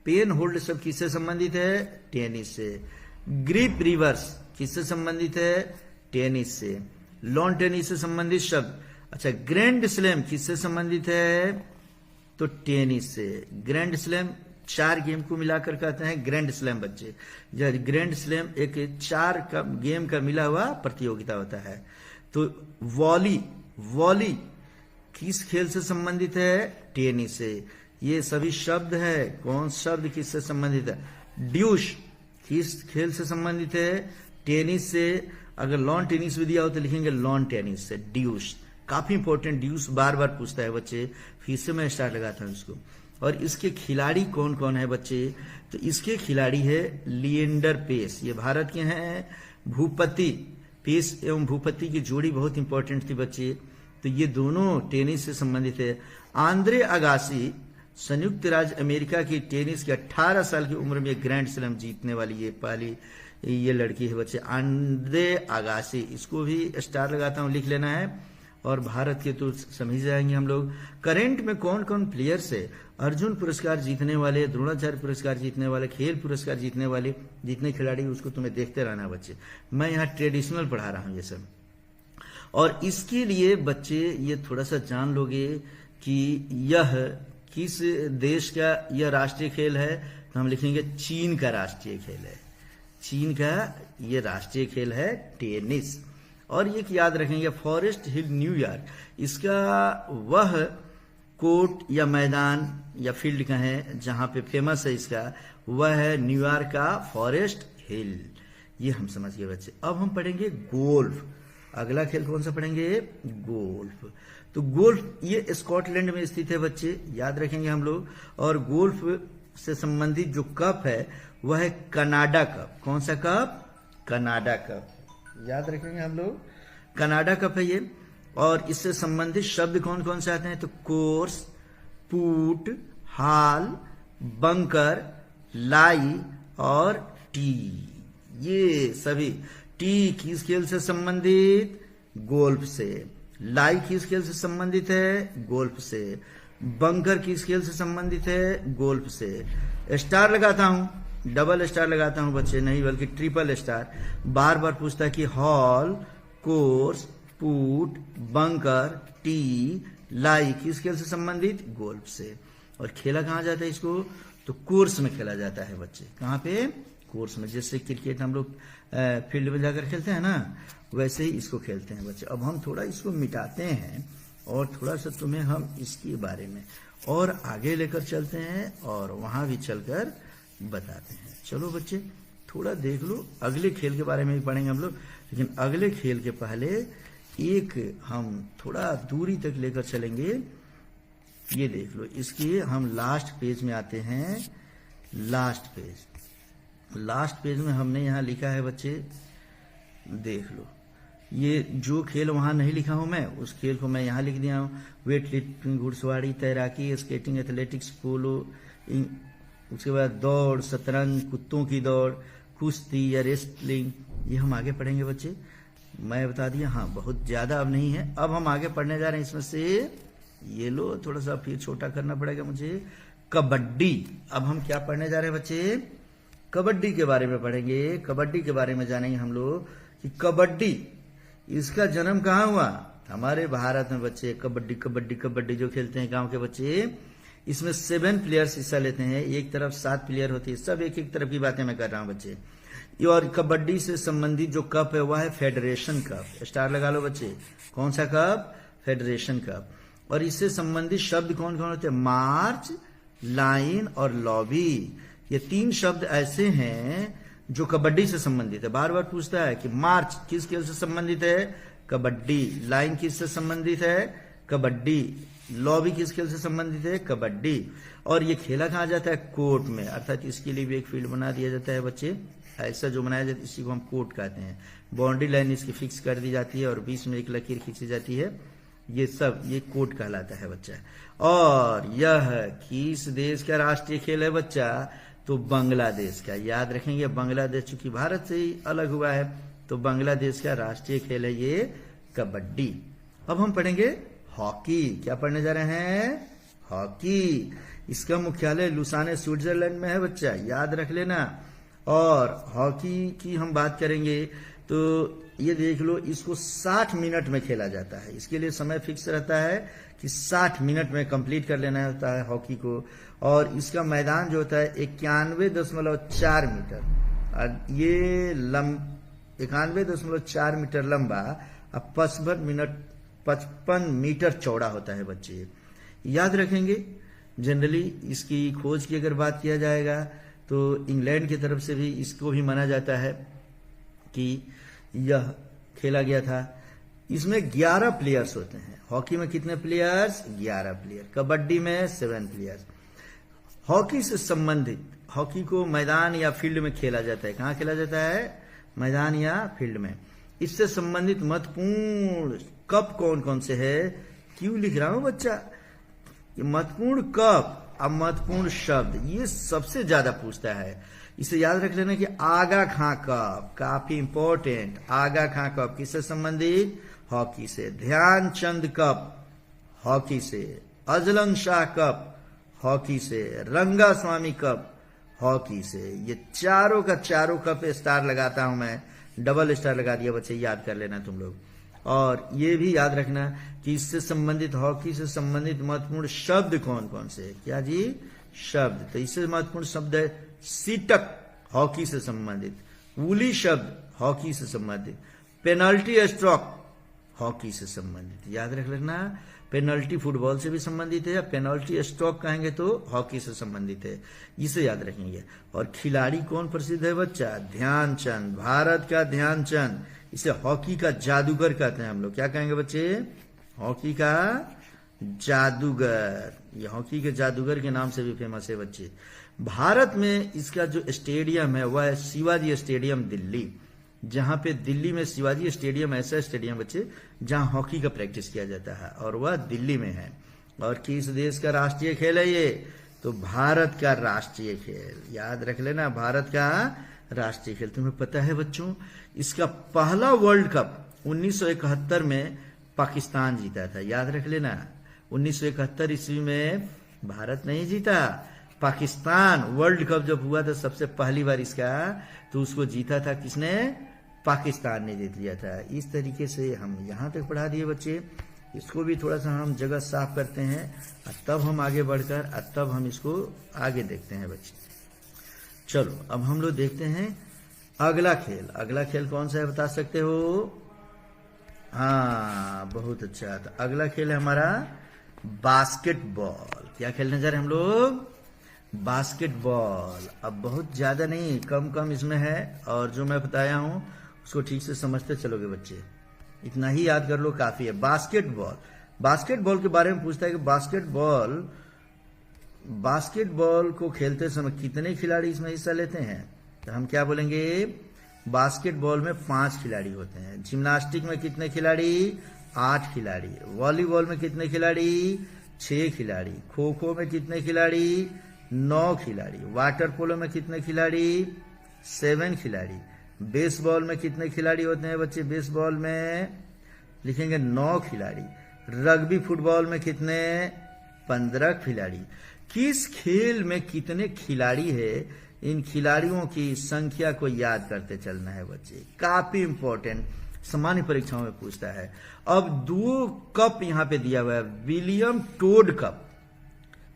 पेन होल्ड शब्द किससे संबंधित है? टेनिस से। ग्रिप रिवर्स किससे संबंधित है? टेनिस से। लॉन टेनिस से संबंधित शब्द। अच्छा, ग्रैंड स्लैम किससे संबंधित है? तो टेनिस से। ग्रैंड स्लैम 4 गेम को मिलाकर कहते हैं ग्रैंड स्लैम बच्चे। ग्रैंड स्लैम एक 4 का गेम का मिला हुआ प्रतियोगिता होता है। तो वॉली, वॉली किस खेल से संबंधित है? टेनिस से। ये सभी शब्द है। कौन शब्द किससे संबंधित है? ड्यूश किस खेल से संबंधित है? टेनिस से। अगर लॉन टेनिस भी दिया हो तो लिखेंगे लॉन टेनिस से। ड्यूश काफी इंपॉर्टेंट, ड्यूस बार बार पूछता है बच्चे, फिर से मैं स्टार्ट लगाता हूं इसको। और इसके खिलाड़ी कौन कौन है बच्चे? तो इसके खिलाड़ी है लिएंडर पेस, ये भारत के हैं। भूपति, पेस एवं भूपति की जोड़ी बहुत इंपॉर्टेंट थी बच्चे। तो ये दोनों टेनिस से संबंधित है। आंद्रे अगासी संयुक्त राज्य अमेरिका की टेनिस की 18 साल की उम्र में ग्रैंड स्लैम जीतने वाली ये पहली ये लड़की है बच्चे, आंद्रे अगासी। इसको भी स्टार लगाता हूं, लिख लेना है। और भारत के तो समझ जाएंगे हम लोग। करेंट में कौन कौन प्लेयर्स है? अर्जुन पुरस्कार जीतने वाले, द्रोणाचार्य पुरस्कार जीतने वाले, खेल पुरस्कार जीतने वाले जितने खिलाड़ी उसको तुम्हें देखते रहना बच्चे। मैं यहाँ ट्रेडिशनल पढ़ा रहा हूँ ये सब। और इसके लिए बच्चे ये थोड़ा सा जान लोगे कि यह किस देश का यह राष्ट्रीय खेल है। तो हम लिखेंगे चीन का राष्ट्रीय खेल है। चीन का ये राष्ट्रीय खेल है टेनिस। और ये याद रखेंगे फॉरेस्ट हिल न्यूयॉर्क, इसका वह कोर्ट या मैदान या फील्ड कहें जहां पे फेमस है इसका, वह है न्यूयॉर्क का फॉरेस्ट हिल। ये हम समझ गए बच्चे। अब हम पढ़ेंगे गोल्फ। अगला खेल कौन सा पढ़ेंगे? गोल्फ। तो गोल्फ ये स्कॉटलैंड में स्थित है बच्चे, याद रखेंगे हम लोग। और गोल्फ से संबंधित जो कप है वह है कनाडा कप। कौन सा कप? कनाडा कप, याद रखेंगे हम लोग। कनाडा कप है ये। और इससे संबंधित शब्द कौन कौन से आते हैं? तो कोर्स, पुट, हाल, बंकर, लाई और टी। ये सभी। टी किस खेल से संबंधित? गोल्फ से। लाई किस खेल से संबंधित है? गोल्फ से। बंकर किस खेल से संबंधित है? गोल्फ से। स्टार लगाता हूं, डबल स्टार लगाता हूं बच्चे, नहीं बल्कि ट्रिपल स्टार। बार बार पूछता है कि hole, course, putt, bunker, tee, lie किस खेल से संबंधित? गोल्फ से। और खेला कहाँ जाता है इसको? तो कोर्स में खेला जाता है बच्चे। कहाँ पे? कोर्स में। जैसे क्रिकेट हम लोग फील्ड में जाकर खेलते हैं ना, वैसे ही इसको खेलते हैं बच्चे। अब हम थोड़ा इसको मिटाते हैं और थोड़ा सा तुम्हें हम इसके बारे में और आगे लेकर चलते हैं और वहां भी चलकर बताते हैं। चलो बच्चे थोड़ा देख लो, अगले खेल के बारे में भी पढ़ेंगे हम लोग, लेकिन अगले खेल के पहले एक हम थोड़ा दूरी तक लेकर चलेंगे। ये देख लो, इसके हम लास्ट पेज में आते हैं। लास्ट पेज में हमने यहाँ लिखा है बच्चे, देख लो, ये जो खेल वहां नहीं लिखा हूं मैं, उस खेल को मैं यहाँ लिख दिया हूँ। वेट लिफ्टिंग, घुड़सवारी, तैराकी, स्केटिंग, एथलेटिक्स, पोलो, उसके बाद दौड़, शतरंज, कुत्तों की दौड़, कुश्ती या रेसलिंग, ये हम आगे पढ़ेंगे बच्चे। मैं बता दिया, हाँ बहुत ज्यादा अब नहीं है। अब हम आगे पढ़ने जा रहे हैं इसमें से, ये लो थोड़ा सा फिर छोटा करना पड़ेगा मुझे, कबड्डी। अब हम क्या पढ़ने जा रहे हैं बच्चे? कबड्डी के बारे में पढ़ेंगे। कबड्डी के बारे में जानेंगे हम लोग कि कबड्डी, इसका जन्म कहाँ हुआ? हमारे भारत में बच्चे। कबड्डी कबड्डी कबड्डी जो खेलते हैं गांव के बच्चे, इसमें 7 प्लेयर्स हिस्सा लेते हैं। एक तरफ 7 प्लेयर होते हैं, सब एक एक तरफ की बातें मैं कर रहा हूं बच्चे। और कबड्डी से संबंधित जो कप है वह है फेडरेशन कप। स्टार लगा लो बच्चे, कौन सा कप? Federation cup. और इससे संबंधित शब्द कौन कौन होते हैं? मार्च, लाइन और लॉबी। ये 3 शब्द ऐसे हैं जो कबड्डी से संबंधित है। बार बार पूछता है कि मार्च किस खेल से संबंधित है? कबड्डी। लाइन किस से संबंधित है? कबड्डी। लॉबी किस खेल से संबंधित है? कबड्डी। और ये खेला कहाँ जाता है? कोर्ट में, अर्थात इसके लिए भी एक फील्ड बना दिया जाता है बच्चे। ऐसा जो बनाया जाता है इसी को हम कोर्ट कहते हैं। बाउंड्री लाइन इसकी फिक्स कर दी जाती है और बीच में एक लकीर खींची जाती है। ये सब ये कोर्ट कहलाता है बच्चा। और यह किस देश का राष्ट्रीय खेल है बच्चा? तो बांग्लादेश का। याद रखेंगे, बांग्लादेश चूंकि भारत से ही अलग हुआ है तो बांग्लादेश का राष्ट्रीय खेल है ये कबड्डी। अब हम पढ़ेंगे हॉकी। क्या पढ़ने जा रहे हैं? हॉकी। इसका मुख्यालय लुसाने स्विट्जरलैंड में है बच्चा, याद रख लेना। और हॉकी की हम बात करेंगे तो ये देख लो, इसको 60 मिनट में खेला जाता है। इसके लिए समय फिक्स रहता है कि 60 मिनट में कंप्लीट कर लेना होता है हॉकी को। और इसका मैदान जो होता है 91.4 मीटर, और ये 91.4 मीटर लंबा और 55 मीटर चौड़ा होता है बच्चे। याद रखेंगे, जनरली इसकी खोज की अगर बात किया जाएगा तो इंग्लैंड की तरफ से भी इसको भी माना जाता है कि यह खेला गया था। इसमें 11 प्लेयर्स होते हैं। हॉकी में कितने प्लेयर्स? 11 प्लेयर। कबड्डी में 7 प्लेयर्स। हॉकी से संबंधित, हॉकी को मैदान या फील्ड में खेला जाता है। कहाँ खेला जाता है? मैदान या फील्ड में। इससे संबंधित महत्वपूर्ण कप कौन कौन से है? क्यों लिख रहा हूं बच्चा? ये महत्वपूर्ण कप और महत्वपूर्ण शब्द ये सबसे ज्यादा पूछता है। इसे याद रख लेना कि आगा खां कप, काफी इंपॉर्टेंट। आगा खां कप किससे संबंधित? हॉकी से। ध्यानचंद कप, हॉकी से। अजलन शाह कप, हॉकी से। रंगा स्वामी कप, हॉकी से। ये चारों का चारों कप स्टार लगाता हूं मैं, डबल स्टार लगा दिया बच्चे, याद कर लेना तुम लोग। और ये भी याद रखना कि इससे संबंधित, हॉकी से संबंधित महत्वपूर्ण शब्द कौन कौन से? क्या जी? शब्द। तो इससे महत्वपूर्ण शब्द है सीटक, हॉकी से संबंधित। वुली शब्द, हॉकी से संबंधित। पेनल्टी स्ट्रोक, हॉकी से संबंधित। याद रख लेना, पेनल्टी फुटबॉल से भी संबंधित है, या पेनल्टी स्ट्रोक कहेंगे तो हॉकी से संबंधित है। इसे याद रखेंगे। और खिलाड़ी कौन प्रसिद्ध है बच्चा? ध्यानचंद, भारत का ध्यानचंद। इसे हॉकी का जादूगर कहते हैं हम लोग। क्या कहेंगे बच्चे? हॉकी का जादूगर। ये हॉकी के जादूगर के नाम से भी फेमस है बच्चे। भारत में इसका जो स्टेडियम है वह है शिवाजी स्टेडियम दिल्ली, जहां पे दिल्ली में शिवाजी स्टेडियम ऐसा स्टेडियम बच्चे जहां हॉकी का प्रैक्टिस किया जाता है, और वह दिल्ली में है। और किस देश का राष्ट्रीय खेल है ये? तो भारत का राष्ट्रीय खेल। याद रख लेना, भारत का राष्ट्रीय खेल। तुम्हें पता है बच्चों, इसका पहला वर्ल्ड कप 1971 में पाकिस्तान जीता था, याद रख लेना। 1971 ईस्वी में भारत नहीं जीता, पाकिस्तान वर्ल्ड कप जब हुआ था सबसे पहली बार इसका, तो उसको जीता था किसने? पाकिस्तान ने जीत लिया था। इस तरीके से हम यहां तक पढ़ा दिए बच्चे। इसको भी थोड़ा सा हम जगह साफ करते हैं और तब हम आगे बढ़कर तब हम इसको आगे देखते हैं बच्चे। चलो अब हम लोग देखते हैं अगला खेल। अगला खेल कौन सा है बता सकते हो? हाँ बहुत अच्छा। तो अगला खेल है हमारा बास्केटबॉल। क्या खेलने जा रहे हैं हम लोग? बास्केटबॉल। अब बहुत ज्यादा नहीं, कम कम इसमें है, और जो मैं बताया हूं उसको ठीक से समझते चलोगे बच्चे। इतना ही याद कर लो, काफी है। बास्केटबॉल, बास्केटबॉल के बारे में पूछता है कि बास्केटबॉल को खेलते समय कितने खिलाड़ी इसमें हिस्सा लेते हैं? तो हम क्या बोलेंगे? बास्केटबॉल में 5 खिलाड़ी होते हैं। जिम्नास्टिक में कितने खिलाड़ी? 8 खिलाड़ी। वॉलीबॉल में कितने खिलाड़ी? 6 खिलाड़ी। खो खो में कितने खिलाड़ी? 9 खिलाड़ी। वाटर पोलो में कितने खिलाड़ी? 7 खिलाड़ी। बेसबॉल में कितने खिलाड़ी होते हैं बच्चे? बेसबॉल में लिखेंगे 9 खिलाड़ी। रग्बी फुटबॉल में कितने? 15 खिलाड़ी। किस खेल में कितने खिलाड़ी है, इन खिलाड़ियों की संख्या को याद करते चलना है बच्चे। काफी इंपॉर्टेंट, सामान्य परीक्षाओं में पूछता है। अब 2 कप यहां पे दिया हुआ है। विलियम टोड कप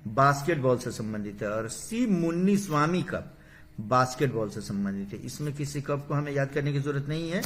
बास्केटबॉल से संबंधित है और सी मुन्नीस्वामी कप बास्केटबॉल से संबंधित है। इसमें किसी कप को हमें याद करने की जरूरत नहीं है,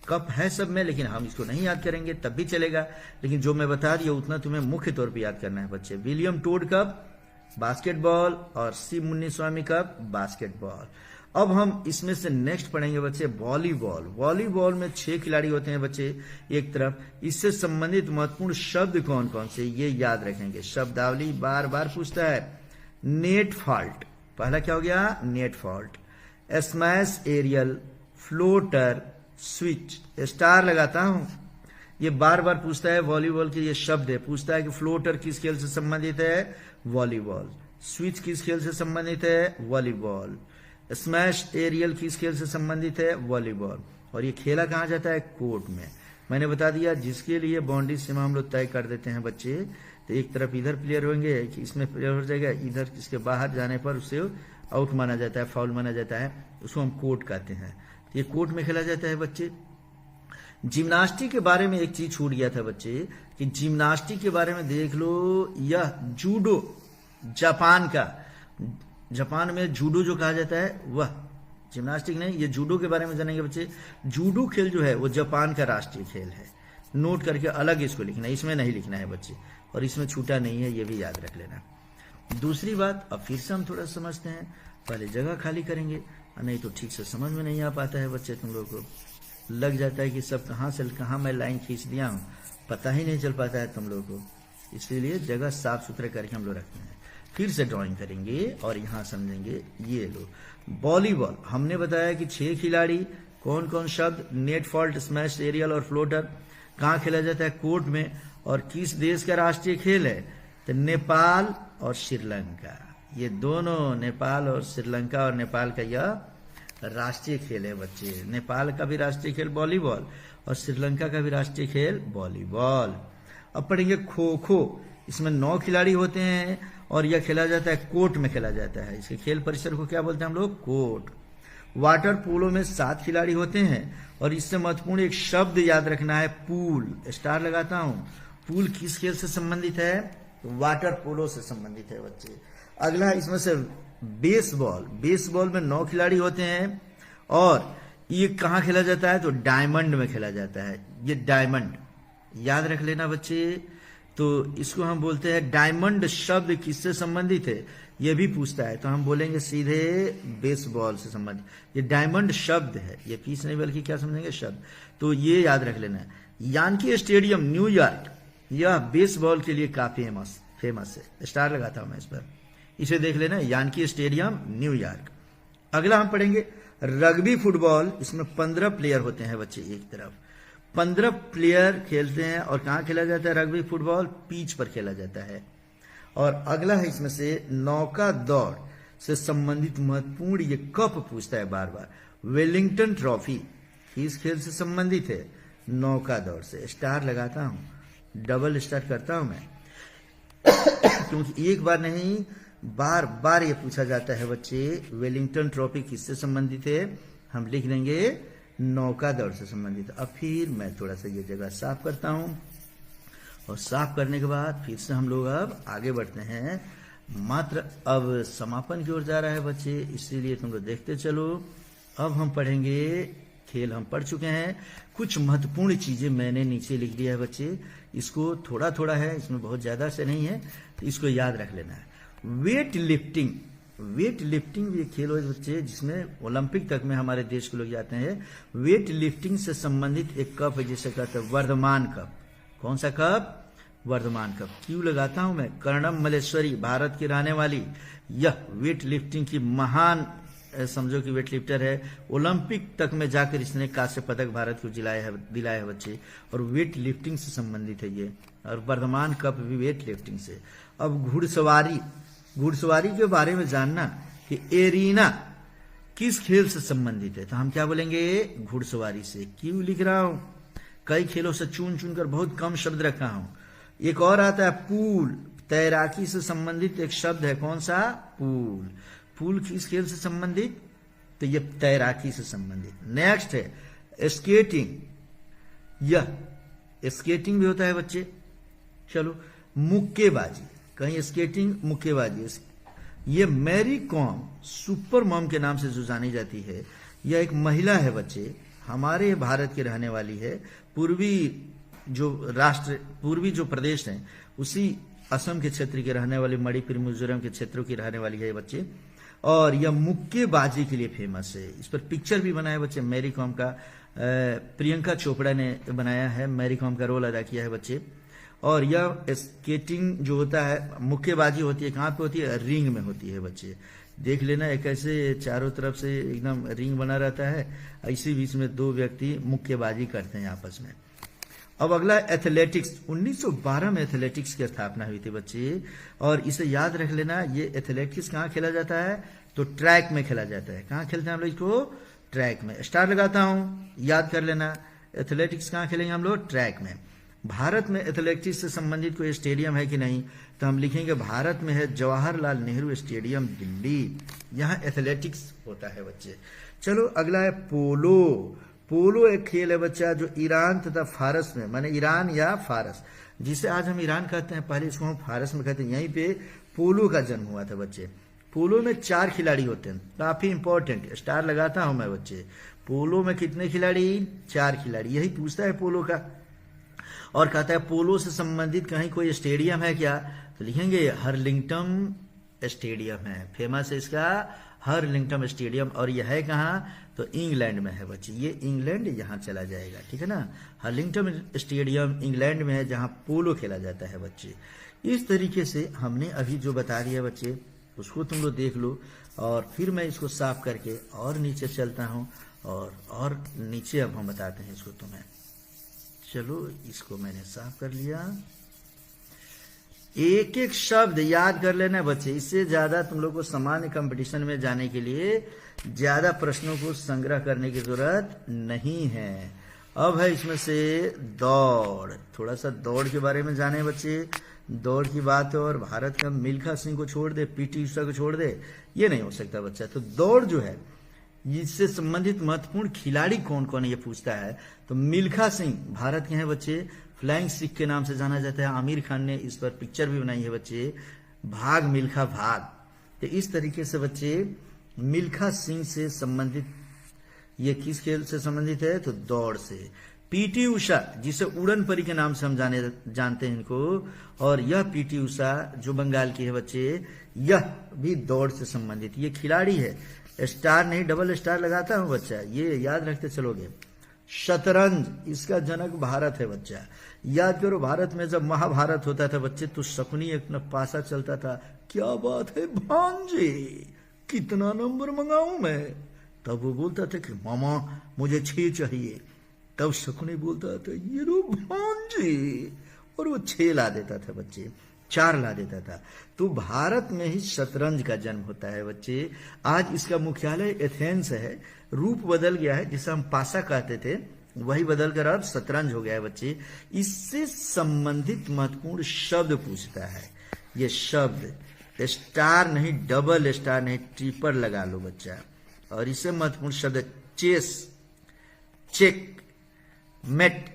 कप है सब में, लेकिन हम इसको नहीं याद करेंगे तब भी चलेगा। लेकिन जो मैं बता दिया उतना तुम्हें मुख्य तौर पे याद करना है बच्चे। विलियम टोड कप बास्केटबॉल और सी मुन्नीस्वामी कप बास्केटबॉल। अब हम इसमें से नेक्स्ट पढ़ेंगे बच्चे वॉलीबॉल। वॉलीबॉल में 6 खिलाड़ी होते हैं बच्चे एक तरफ। इससे संबंधित महत्वपूर्ण शब्द कौन कौन से, ये याद रखेंगे। शब्दावली बार बार पूछता है। नेट फॉल्ट, पहला क्या हो गया? Net fault. Smash aerial, floater, switch. Star लगाता हूं, ये बार बार पूछता है। वॉलीबॉल के ये शब्द है, पूछता है कि फ्लोटर किस खेल से संबंधित है? वॉलीबॉल। स्विच किस खेल से संबंधित है? वॉलीबॉल। स्मैश एरियल किस खेल से संबंधित है? वॉलीबॉल। और ये खेला कहां जाता है? कोर्ट में। मैंने बता दिया जिसके लिए बाउंड्री सीमा हम लोग तय कर देते हैं बच्चे, तो एक तरफ इधर प्लेयर होंगे कि इसमें प्लेयर हो जाएगा, इधर इसके बाहर जाने पर उसे आउट माना जाता है, फाउल माना जाता है, उसको हम कोर्ट कहते हैं। तो ये कोर्ट में खेला जाता है बच्चे। जिम्नास्टिक के बारे में एक चीज छूट गया था बच्चे, कि जिम्नास्टिक के बारे में देख लो। यह जूडो, जापान का, जापान में जूडो जो कहा जाता है वह जिम्नास्टिक नहीं, ये जूडो के बारे में जानेंगे बच्चे। जूडो खेल जो है वो जापान का राष्ट्रीय खेल है। नोट करके अलग इसको लिखना है, इसमें नहीं लिखना है बच्चे, और इसमें छूटा नहीं है, ये भी याद रख लेना। दूसरी बात, अब फिर से हम थोड़ा समझते हैं। पहले जगह खाली करेंगे, नहीं तो ठीक से समझ में नहीं आ पाता है बच्चे। तुम लोगों को लग जाता है कि सब कहाँ से कहाँ मैं लाइन खींच दिया हूँ, पता ही नहीं चल पाता है तुम लोगों को। इसलिए जगह साफ सुथरा करके हम लोग रखते हैं। फिर से ड्राइंग करेंगे और यहाँ समझेंगे। ये लो वॉलीबॉल, हमने बताया कि 6 खिलाड़ी। कौन कौन शब्द? नेट फॉल्ट, स्मैश एरियल और फ्लोटर। कहाँ खेला जाता है? कोर्ट में। और किस देश का राष्ट्रीय खेल है? तो नेपाल और श्रीलंका। ये दोनों, नेपाल और श्रीलंका, और नेपाल का यह राष्ट्रीय खेल है बच्चे। नेपाल का भी राष्ट्रीय खेल वॉलीबॉल और श्रीलंका का भी राष्ट्रीय खेल वॉलीबॉल। अब पढ़ेंगे खो खो। इसमें 9 खिलाड़ी होते हैं और यह खेला जाता है कोर्ट में खेला जाता है। इसके खेल परिसर को क्या बोलते हैं हम लोग? कोर्ट। वाटर पोलो में 7 खिलाड़ी होते हैं और इससे महत्वपूर्ण एक शब्द याद रखना है, पूल। स्टार लगाता हूं। पूल किस खेल से संबंधित है? वाटर पोलो से संबंधित है बच्चे। अगला इसमें से बेसबॉल। बेसबॉल में 9 खिलाड़ी होते हैं और ये कहां खेला जाता है? तो डायमंड में खेला जाता है। ये डायमंड याद रख लेना बच्चे। तो इसको हम बोलते हैं डायमंड। शब्द किससे संबंधित है ये भी पूछता है, तो हम बोलेंगे सीधे बेसबॉल से संबंधित। ये डायमंड शब्द है, ये पीस नहीं बल्कि क्या समझेंगे? शब्द। तो ये याद रख लेना है। यानकी स्टेडियम न्यूयॉर्क, यह बेसबॉल के लिए काफी फेमस है। स्टार लगाता हूं मैं इस पर, इसे देख लेना, यानकी स्टेडियम न्यूयॉर्क। अगला हम पढ़ेंगे रग्बी फुटबॉल। इसमें 15 प्लेयर होते हैं बच्चे एक तरफ। 15 प्लेयर खेलते हैं और कहां खेला जाता है रग्बी फुटबॉल? पिच पर खेला जाता है। और अगला है इसमें से नौका दौड़। से संबंधित महत्वपूर्ण ये कप पूछता है बार बार। वेलिंगटन ट्रॉफी किस खेल से संबंधित है? नौका दौड़ से। स्टार लगाता हूं, डबल स्टार करता हूं मैं क्योंकि एक बार नहीं बार बार ये पूछा जाता है बच्चे। वेलिंगटन ट्रॉफी किससे संबंधित है? हम लिख लेंगे नौका दौड़ से संबंधित। अब फिर मैं थोड़ा सा ये जगह साफ करता हूं और साफ करने के बाद फिर से हम लोग अब आगे बढ़ते हैं। मात्र अब समापन की ओर जा रहा है बच्चे, इसीलिए तुम लोग देखते चलो। अब हम पढ़ेंगे, खेल हम पढ़ चुके हैं। कुछ महत्वपूर्ण चीजें मैंने नीचे लिख दिया है बच्चे, इसको थोड़ा थोड़ा है, इसमें बहुत ज्यादा से नहीं है, तो इसको याद रख लेना है। वेट लिफ्टिंग, वेट लिफ्टिंग भी एक खेल है बच्चे जिसमें ओलंपिक तक में हमारे देश के लोग जाते हैं। वेट लिफ्टिंग से संबंधित एक कप है जिसे कहते हैं वर्धमान कप। कौन सा कप? वर्धमान कप। क्यों लगाता हूं मैं? कर्णम मल्लेश्वरी भारत की रहने वाली यह वेट लिफ्टिंग की महान समझो कि वेट लिफ्टर है। ओलंपिक तक में जाकर इसने कांस्य पदक भारत को दिलाया है बच्चे, और वेट लिफ्टिंग से संबंधित है ये। और वर्धमान कप भी वेट लिफ्टिंग से। अब घुड़सवारी, घुड़सवारी के बारे में जानना कि एरीना किस खेल से संबंधित है, तो हम क्या बोलेंगे? घुड़सवारी से। क्यों लिख रहा हूं? कई खेलों से चुन चुनकर बहुत कम शब्द रखा हूं। एक और आता है पूल, तैराकी से संबंधित एक शब्द है। कौन सा? पूल। पूल किस खेल से संबंधित? तो ये तैराकी से संबंधित। नेक्स्ट है स्केटिंग, यह स्केटिंग भी होता है बच्चे। चलो, मुक्केबाजी, कहीं स्केटिंग मुक्केबाजी, ये मैरी कॉम सुपर मॉम के नाम से जो जानी जाती है, यह एक महिला है बच्चे, हमारे भारत की रहने वाली है। पूर्वी जो प्रदेश हैं उसी असम के क्षेत्र के रहने वाली, मणिपुर मिजोरम के क्षेत्रों की रहने वाली है ये बच्चे। और यह मुक्केबाजी के लिए फेमस है। इस पर पिक्चर भी बनाया बच्चे मैरी कॉम का, प्रियंका चोपड़ा ने बनाया है, मैरी कॉम का रोल अदा किया है बच्चे। और यह स्केटिंग जो होता है, मुक्केबाजी होती है, कहाँ पे होती है? रिंग में होती है बच्चे। देख लेना, एक ऐसे चारों तरफ से एकदम रिंग बना रहता है, इसी बीच में दो व्यक्ति मुक्केबाजी करते हैं आपस में। अब अगला एथलेटिक्स। 1912 में एथलेटिक्स की स्थापना हुई थी बच्चे, और इसे याद रख लेना। ये एथलेटिक्स कहाँ खेला जाता है? तो ट्रैक में खेला जाता है। कहाँ खेलते हैं हम लोग इसको? ट्रैक में। स्टार लगाता हूं, याद कर लेना। एथलेटिक्स कहाँ खेलेंगे हम लोग? ट्रैक में। भारत में एथलेटिक्स से संबंधित कोई स्टेडियम है कि नहीं, तो हम लिखेंगे भारत में है जवाहरलाल नेहरू स्टेडियम दिल्ली, यहाँ एथलेटिक्स होता है बच्चे। चलो अगला है पोलो। पोलो एक खेल है बच्चा जो ईरान तथा फारस में, माने ईरान या फारस, जिसे आज हम ईरान कहते हैं, पहले इसको हम फारस में कहते हैं, यहीं पे पोलो का जन्म हुआ था बच्चे। पोलो में 4 खिलाड़ी होते हैं, काफी इंपॉर्टेंट। स्टार लगाता हूं मैं बच्चे। पोलो में कितने खिलाड़ी? 4 खिलाड़ी। यही पूछता है पोलो का। और कहता है पोलो से संबंधित कहीं कोई स्टेडियम है क्या, तो लिखेंगे हर्लिंगटन स्टेडियम है, फेमस है इसका हर्लिंगटन स्टेडियम। और यह है कहाँ? तो इंग्लैंड में है बच्चे। ये इंग्लैंड यहाँ चला जाएगा, ठीक है ना। हर्लिंगटन स्टेडियम इंग्लैंड में है जहाँ पोलो खेला जाता है बच्चे। इस तरीके से हमने अभी जो बता दिया बच्चे, उसको तुम लोग देख लो। और फिर मैं इसको साफ करके और नीचे चलता हूँ, और नीचे अब हम बताते हैं इसको तुम्हें। चलो, इसको मैंने साफ कर लिया। एक एक शब्द याद कर लेना बच्चे, इससे ज्यादा तुम लोग को सामान्य कंपटीशन में जाने के लिए ज्यादा प्रश्नों को संग्रह करने की जरूरत नहीं है। अब है इसमें से दौड़। थोड़ा सा दौड़ के बारे में जाने बच्चे। दौड़ की बात है और भारत का मिल्खा सिंह को छोड़ दे, पीटी उषा को छोड़ दे, ये नहीं हो सकता बच्चा। तो दौड़ जो है, इससे संबंधित महत्वपूर्ण खिलाड़ी कौन कौन है ये पूछता है, तो मिल्खा सिंह भारत के हैं बच्चे, फ्लाइंग सिख के नाम से जाना जाता है। आमिर खान ने इस पर पिक्चर भी बनाई है बच्चे, भाग मिल्खा भाग। तो इस तरीके से बच्चे मिल्खा सिंह से संबंधित, ये किस खेल से संबंधित है? तो दौड़ से। पीटी उषा, जिसे उड़न परी के नाम से हम जानते हैं इनको, और यह पीटी उषा जो बंगाल की है बच्चे, यह भी दौड़ से संबंधित ये खिलाड़ी है। स्टार नहीं, डबल स्टार लगाता हूं बच्चा, ये याद रखते चलोगे। शतरंज, इसका जनक भारत है बच्चा। याद करो, भारत में जब महाभारत होता था बच्चे, तो शकुनी एक पासा चलता था, क्या बात है भांजे, कितना नंबर मंगाऊं मैं? तब वो बोलता था कि मामा मुझे 6 चाहिए। तब शकुनी बोलता था ये रो भांजे, और वो 6 ला देता था बच्चे। 4 ला देता था। तो भारत में ही शतरंज का जन्म होता है बच्चे। आज इसका मुख्यालय एथेंस है। रूप बदल गया है, जिसे हम पासा कहते थे वही बदलकर अब शतरंज हो गया है बच्चे। इससे संबंधित महत्वपूर्ण शब्द पूछता है। ये शब्द स्टार नहीं, डबल स्टार नहीं, ट्रिपल लगा लो बच्चा। और इससे महत्वपूर्ण शब्द चेस, चेक, मेट,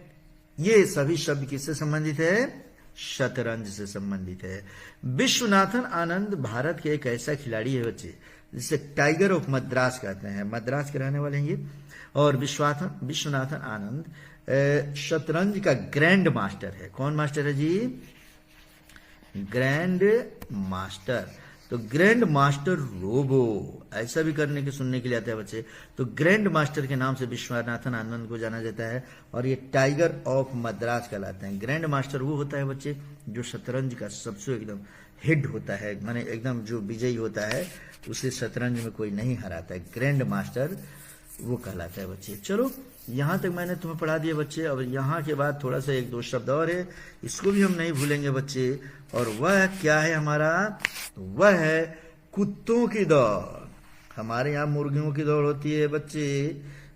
ये सभी शब्द किससे संबंधित है? शतरंज से संबंधित है। विश्वनाथन आनंद भारत के एक ऐसा खिलाड़ी है बच्चे जिसे टाइगर ऑफ मद्रास कहते हैं। मद्रास के रहने वाले हैं ये। और विश्वनाथन आनंद शतरंज का ग्रैंड मास्टर है। कौन मास्टर है जी? Grand master. तो ग्रैंड मास्टर रोबो, ऐसा भी करने के सुनने के लिए आता है बच्चे। तो ग्रैंड मास्टर के नाम से विश्वनाथन आनंद को जाना जाता है और ये टाइगर ऑफ मद्रास कहलाते हैं। ग्रैंड मास्टर वो होता है बच्चे जो शतरंज का सबसे एकदम हेड होता है, माने एकदम जो विजयी होता है, उसे शतरंज में कोई नहीं हराता है। ग्रैंड मास्टर वो कहलाता है बच्चे। चलो यहां तक मैंने तुम्हें पढ़ा दिया बच्चे। अब यहां के बाद थोड़ा सा 1-2 शब्द और है, इसको भी हम नहीं भूलेंगे बच्चे। और वह क्या है हमारा? वह है कुत्तों की दौड़। हमारे यहाँ मुर्गियों की दौड़ होती है बच्चे,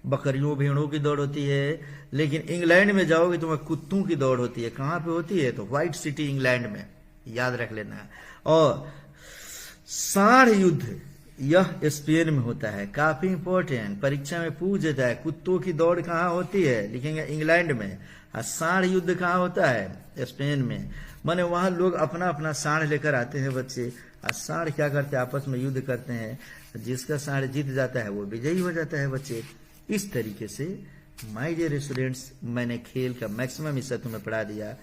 बकरियों भेड़ों की दौड़ होती है, लेकिन इंग्लैंड में जाओगे तो वह कुत्तों की दौड़ होती है। कहां पे होती है? तो व्हाइट सिटी इंग्लैंड में, याद रख लेना। और सांड युद्ध यह स्पेन में होता है। काफी इंपॉर्टेंट, परीक्षा में पूछ देता है कुत्तों की दौड़ कहाँ होती है, लिखेंगे इंग्लैंड में। और सांड युद्ध कहाँ होता है? स्पेन में। माने वहां लोग अपना अपना सांड लेकर आते हैं बच्चे, और सांड क्या करते हैं? आपस में युद्ध करते हैं। जिसका सांड जीत जाता है वो विजयी हो जाता है बच्चे। इस तरीके से माय डियर स्टूडेंट्स, मैंने खेल का मैक्सिमम हिस्सा तुम्हें पढ़ा दिया।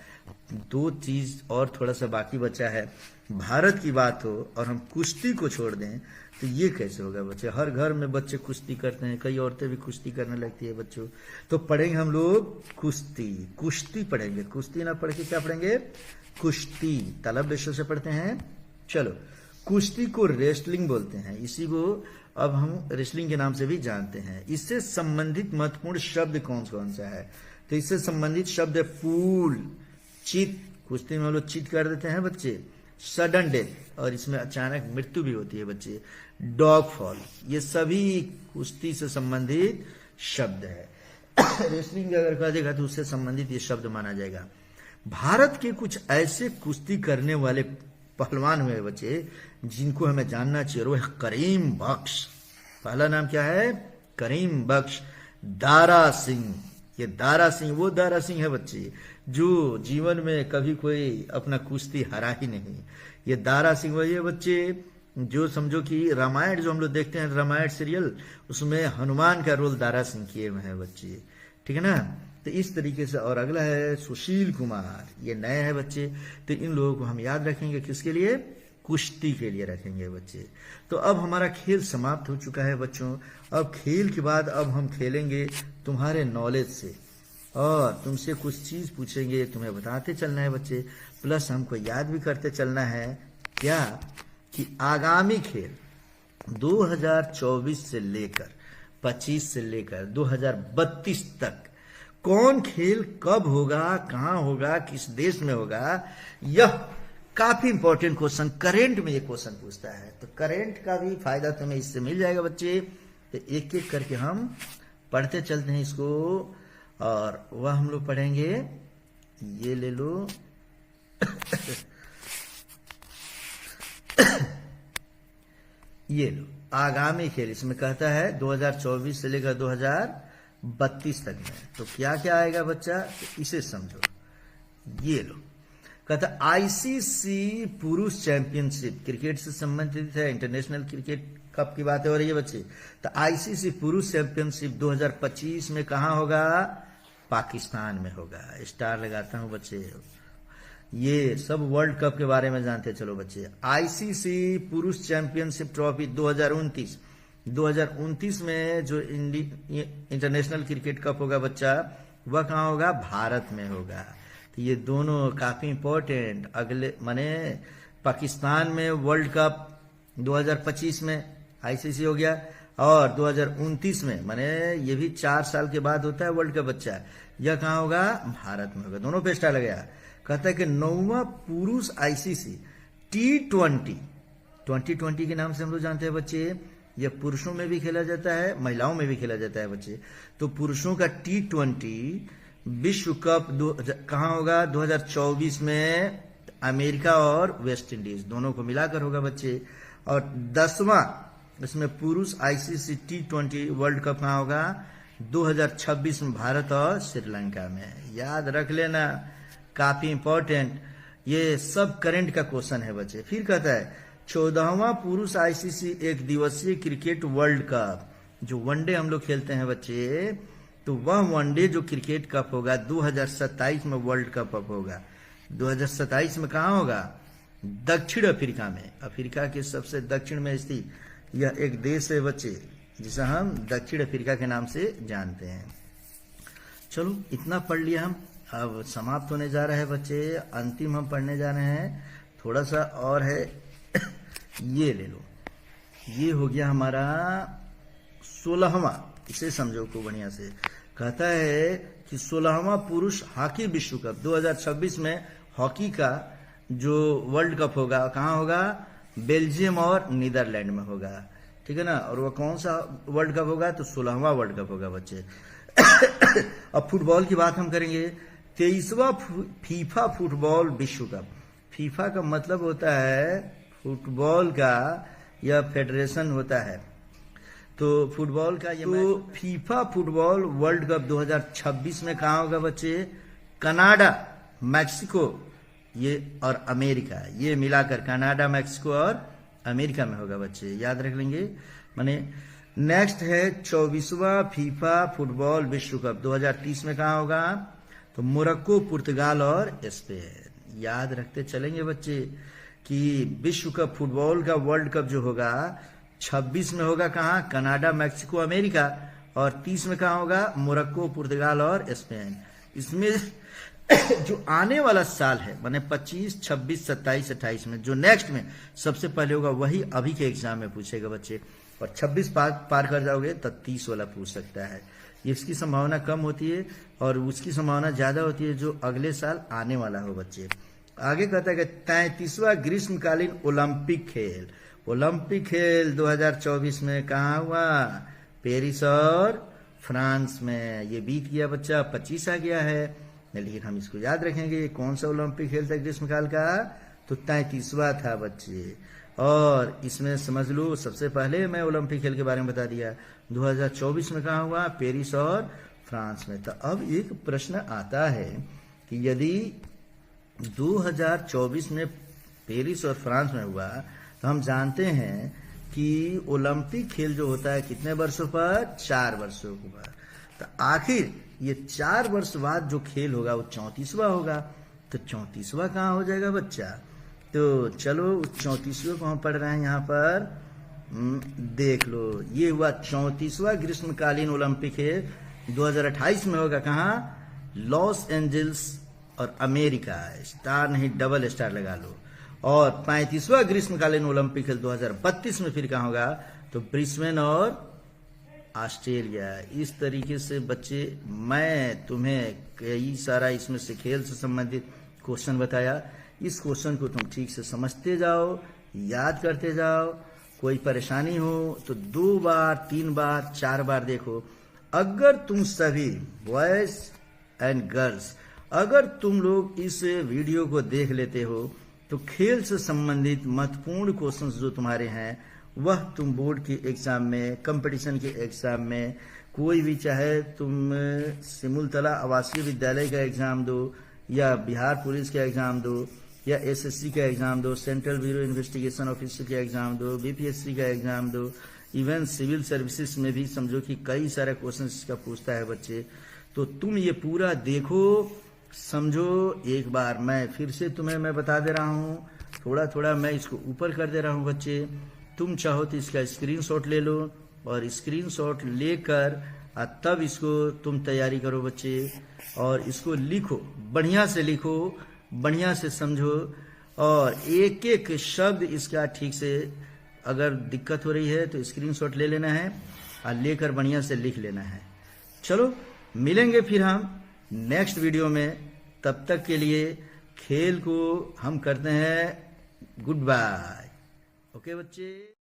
2 चीज और थोड़ा सा बाकी बचा है। भारत की बात हो और हम कुश्ती को छोड़ दें तो ये कैसे होगा बच्चे? हर घर में बच्चे कुश्ती करते हैं, कई औरतें भी कुश्ती करने लगती है बच्चों। तो पढ़ेंगे हम लोग कुश्ती। कुश्ती पढ़ेंगे, कुश्ती ना पढ़ के क्या पढ़ेंगे? कुश्ती। तलब विषय से पढ़ते हैं। चलो, कुश्ती को रेसलिंग बोलते हैं। इसी को अब हम रेसलिंग के नाम से भी जानते हैं। इससे संबंधित महत्वपूर्ण शब्द कौन कौन सा है? तो इससे संबंधित शब्द है फूल, चित, कुश्ती में हम लोग चित कर देते हैं बच्चे, सडन डेथ, और इसमें अचानक मृत्यु भी होती है बच्चे, डॉग फॉल, ये सभी कुश्ती से संबंधित शब्द है। रेसलिंग अगर कह देगा तो उससे संबंधित ये शब्द माना जाएगा। भारत के कुछ ऐसे कुश्ती करने वाले पहलवान हुए बच्चे जिनको हमें जानना चाहिए। वो है करीम बख्श। पहला नाम क्या है? करीम बख्श। दारा सिंह, ये दारा सिंह वो दारा सिंह है बच्चे जो जीवन में कभी कोई अपना कुश्ती हरा ही नहीं। ये दारा सिंह वही है बच्चे जो समझो कि रामायण जो हम लोग देखते हैं, रामायण सीरियल, उसमें हनुमान का रोल दारा सिंह किए हुए हैं बच्चे, ठीक है ना। तो इस तरीके से। और अगला है सुशील कुमार, ये नए हैं बच्चे। तो इन लोगों को हम याद रखेंगे किसके लिए? कुश्ती के लिए रखेंगे बच्चे। तो अब हमारा खेल समाप्त हो चुका है बच्चों। अब खेल के बाद अब हम खेलेंगे तुम्हारे नॉलेज से, और तुमसे कुछ चीज पूछेंगे, तुम्हें बताते चलना है बच्चे, प्लस हमको याद भी करते चलना है क्या कि आगामी खेल 2024 से लेकर 25 से लेकर 2032 तक कौन खेल कब होगा, कहां होगा, किस देश में होगा, यह काफी इंपॉर्टेंट क्वेश्चन, करेंट में ये क्वेश्चन पूछता है। तो करेंट का भी फायदा तुम्हें इससे मिल जाएगा बच्चे। तो एक एक करके हम पढ़ते चलते हैं इसको, और वह हम लोग पढ़ेंगे। ये ले लो ये लो आगामी खेल, इसमें कहता है 2024 से लेकर 2032 तक में। तो क्या क्या आएगा बच्चा, तो इसे समझो। ये लो कहता आईसीसी पुरुष चैंपियनशिप, क्रिकेट से संबंधित है, इंटरनेशनल क्रिकेट कप की बात हो रही है बच्चे। तो आईसीसी पुरुष चैंपियनशिप 2025 में कहां होगा? पाकिस्तान में होगा। स्टार लगाता हूं बच्चे। ये सब वर्ल्ड कप के बारे में जानते चलो बच्चे। आईसीसी पुरुष चैंपियनशिप ट्रॉफी 2029 में जो इंटरनेशनल क्रिकेट कप होगा बच्चा, वह कहां होगा? भारत में होगा। तो ये दोनों काफी इंपॉर्टेंट। अगले माने पाकिस्तान में वर्ल्ड कप 2025 में आईसीसी हो गया, और 2029 में, माने ये भी 4 साल के बाद होता है वर्ल्ड कप बच्चा, यह कहां होगा? भारत में होगा। दोनों पे स्टार लग गया। कहता है कि 9वां पुरुष आईसीसी T20 2020 के नाम से हम लोग जानते हैं बच्चे। यह पुरुषों में भी खेला जाता है, महिलाओं में भी खेला जाता है बच्चे। तो पुरुषों का T20 विश्व कप कहाँ होगा? 2024 में अमेरिका और वेस्ट इंडीज दोनों को मिलाकर होगा बच्चे। और 10वां इसमें पुरुष आईसीसी T20 वर्ल्ड कप कहाँ होगा? 2026 में भारत और श्रीलंका में। याद रख लेना, काफी इंपॉर्टेंट, ये सब करंट का क्वेश्चन है बच्चे। फिर कहता है 14वां पुरुष आईसीसी एक दिवसीय क्रिकेट वर्ल्ड कप, जो वनडे हम लोग खेलते हैं बच्चे, तो वह वनडे जो क्रिकेट कप होगा 2027 में वर्ल्ड कप होगा। 2027 में कहाँ होगा? दक्षिण अफ्रीका में। अफ्रीका के सबसे दक्षिण में स्थित यह एक देश है बच्चे, जिसे हम दक्षिण अफ्रीका के नाम से जानते हैं। चलो इतना पढ़ लिया हम, अब समाप्त होने जा रहा है बच्चे। अंतिम हम पढ़ने जा रहे हैं, थोड़ा सा और है। ये ले लो, ये हो गया हमारा 16वां, इसे समझो को बढ़िया से। कहता है कि 16वां पुरुष हॉकी विश्व कप 2026 में हॉकी का जो वर्ल्ड कप होगा कहाँ होगा? बेल्जियम और नीदरलैंड में होगा, ठीक है ना। और वह कौन सा वर्ल्ड कप होगा? तो 16वां वर्ल्ड कप होगा बच्चे। अब फुटबॉल की बात हम करेंगे। 23वां फीफा फुटबॉल विश्व कप। फीफा का मतलब होता है फुटबॉल का, यह फेडरेशन होता है। तो फुटबॉल का ये तो फीफा फुटबॉल वर्ल्ड कप 2026 में कहाँ होगा बच्चे? कनाडा, मैक्सिको ये और अमेरिका, ये मिलाकर कनाडा, मैक्सिको और अमेरिका में होगा बच्चे। याद रख लेंगे। माने नेक्स्ट है 24वां फीफा फुटबॉल विश्व कप 2030 में कहाँ होगा? तो मोरक्को, पुर्तगाल और स्पेन। याद रखते चलेंगे बच्चे कि विश्व कप फुटबॉल का वर्ल्ड कप जो होगा 26 में होगा कहाँ? Canada, Mexico, America. और 30 में कहाँ होगा? मोरक्को, पुर्तगाल और स्पेन। इसमें जो आने वाला साल है माने 25, 26, 27, 28 में जो नेक्स्ट में सबसे पहले होगा वही अभी के एग्जाम में पूछेगा बच्चे। और 26 पार कर जाओगे तो 30 वाला पूछ सकता है। इसकी संभावना कम होती है और उसकी संभावना ज्यादा होती है जो अगले साल आने वाला हो बच्चे। आगे कहता है कि 33वां ग्रीष्मकालीन ओलंपिक खेल। ओलंपिक खेल 2024 में कहाँ हुआ? पेरिस और फ्रांस में। ये बीत गया बच्चा, 25 आ गया है, लेकिन हम इसको याद रखेंगे। कौन सा ओलंपिक खेल था ग्रीष्मकाल का? तो 33वां था बच्चे। और इसमें समझ लो, सबसे पहले मैं ओलंपिक खेल के बारे में बता दिया। 2024 में कहाँ हुआ? पेरिस और फ्रांस में। तो अब एक प्रश्न आता है कि यदि 2024 में पेरिस और फ्रांस में हुआ तो हम जानते हैं कि ओलंपिक खेल जो होता है कितने वर्षों पर? 4 वर्षों पर। तो आखिर ये 4 वर्ष बाद जो खेल होगा वो 34वां होगा। तो 34वां कहाँ हो जाएगा बच्चा? तो चलो 34वें को हम पढ़ रहे हैं यहाँ पर, देख लो। ये हुआ 34वां ग्रीष्मकालीन ओलंपिक खेल 2028 में होगा कहाँ? लॉस एंजल्स और अमेरिका। स्टार नहीं, डबल स्टार लगा लो। और 35वां ग्रीष्मकालीन ओलंपिक खेल 2032 में फिर कहाँ होगा? तो ब्रिस्बेन और ऑस्ट्रेलिया। इस तरीके से बच्चे मैं तुम्हें कई सारा इसमें से खेल से संबंधित क्वेश्चन बताया। इस क्वेश्चन को तुम ठीक से समझते जाओ, याद करते जाओ। कोई परेशानी हो तो 2 बार, 3 बार, 4 बार देखो। अगर तुम सभी बॉयज एंड गर्ल्स, अगर तुम लोग इस वीडियो को देख लेते हो तो खेल से संबंधित महत्वपूर्ण क्वेश्चंस जो तुम्हारे हैं वह तुम बोर्ड के एग्जाम में, कंपटीशन के एग्जाम में, कोई भी चाहे तुम सिमुलतला आवासीय विद्यालय का एग्जाम दो या बिहार पुलिस का एग्जाम दो या एसएससी का एग्जाम दो, सेंट्रल ब्यूरो इन्वेस्टिगेशन ऑफिसर का एग्जाम दो, बीपीएससी का एग्जाम दो, इवन सिविल सर्विसेज में भी समझो कि कई सारे क्वेश्चन इसका पूछता है बच्चे। तो तुम ये पूरा देखो, समझो। एक बार मैं फिर से तुम्हें मैं बता दे रहा हूँ, थोड़ा थोड़ा मैं इसको ऊपर कर दे रहा हूँ बच्चे। तुम चाहो तो इसका स्क्रीनशॉट ले लो और स्क्रीनशॉट लेकर तब इसको तुम तैयारी करो बच्चे। और इसको लिखो, बढ़िया से लिखो, बढ़िया से समझो और एक एक शब्द इसका ठीक से, अगर दिक्कत हो रही है तो स्क्रीनशॉट ले लेना है और लेकर बढ़िया से लिख लेना है। चलो मिलेंगे फिर हम नेक्स्ट वीडियो में। तब तक के लिए खेल को हम करते हैं गुड बाय। ओके बच्चे।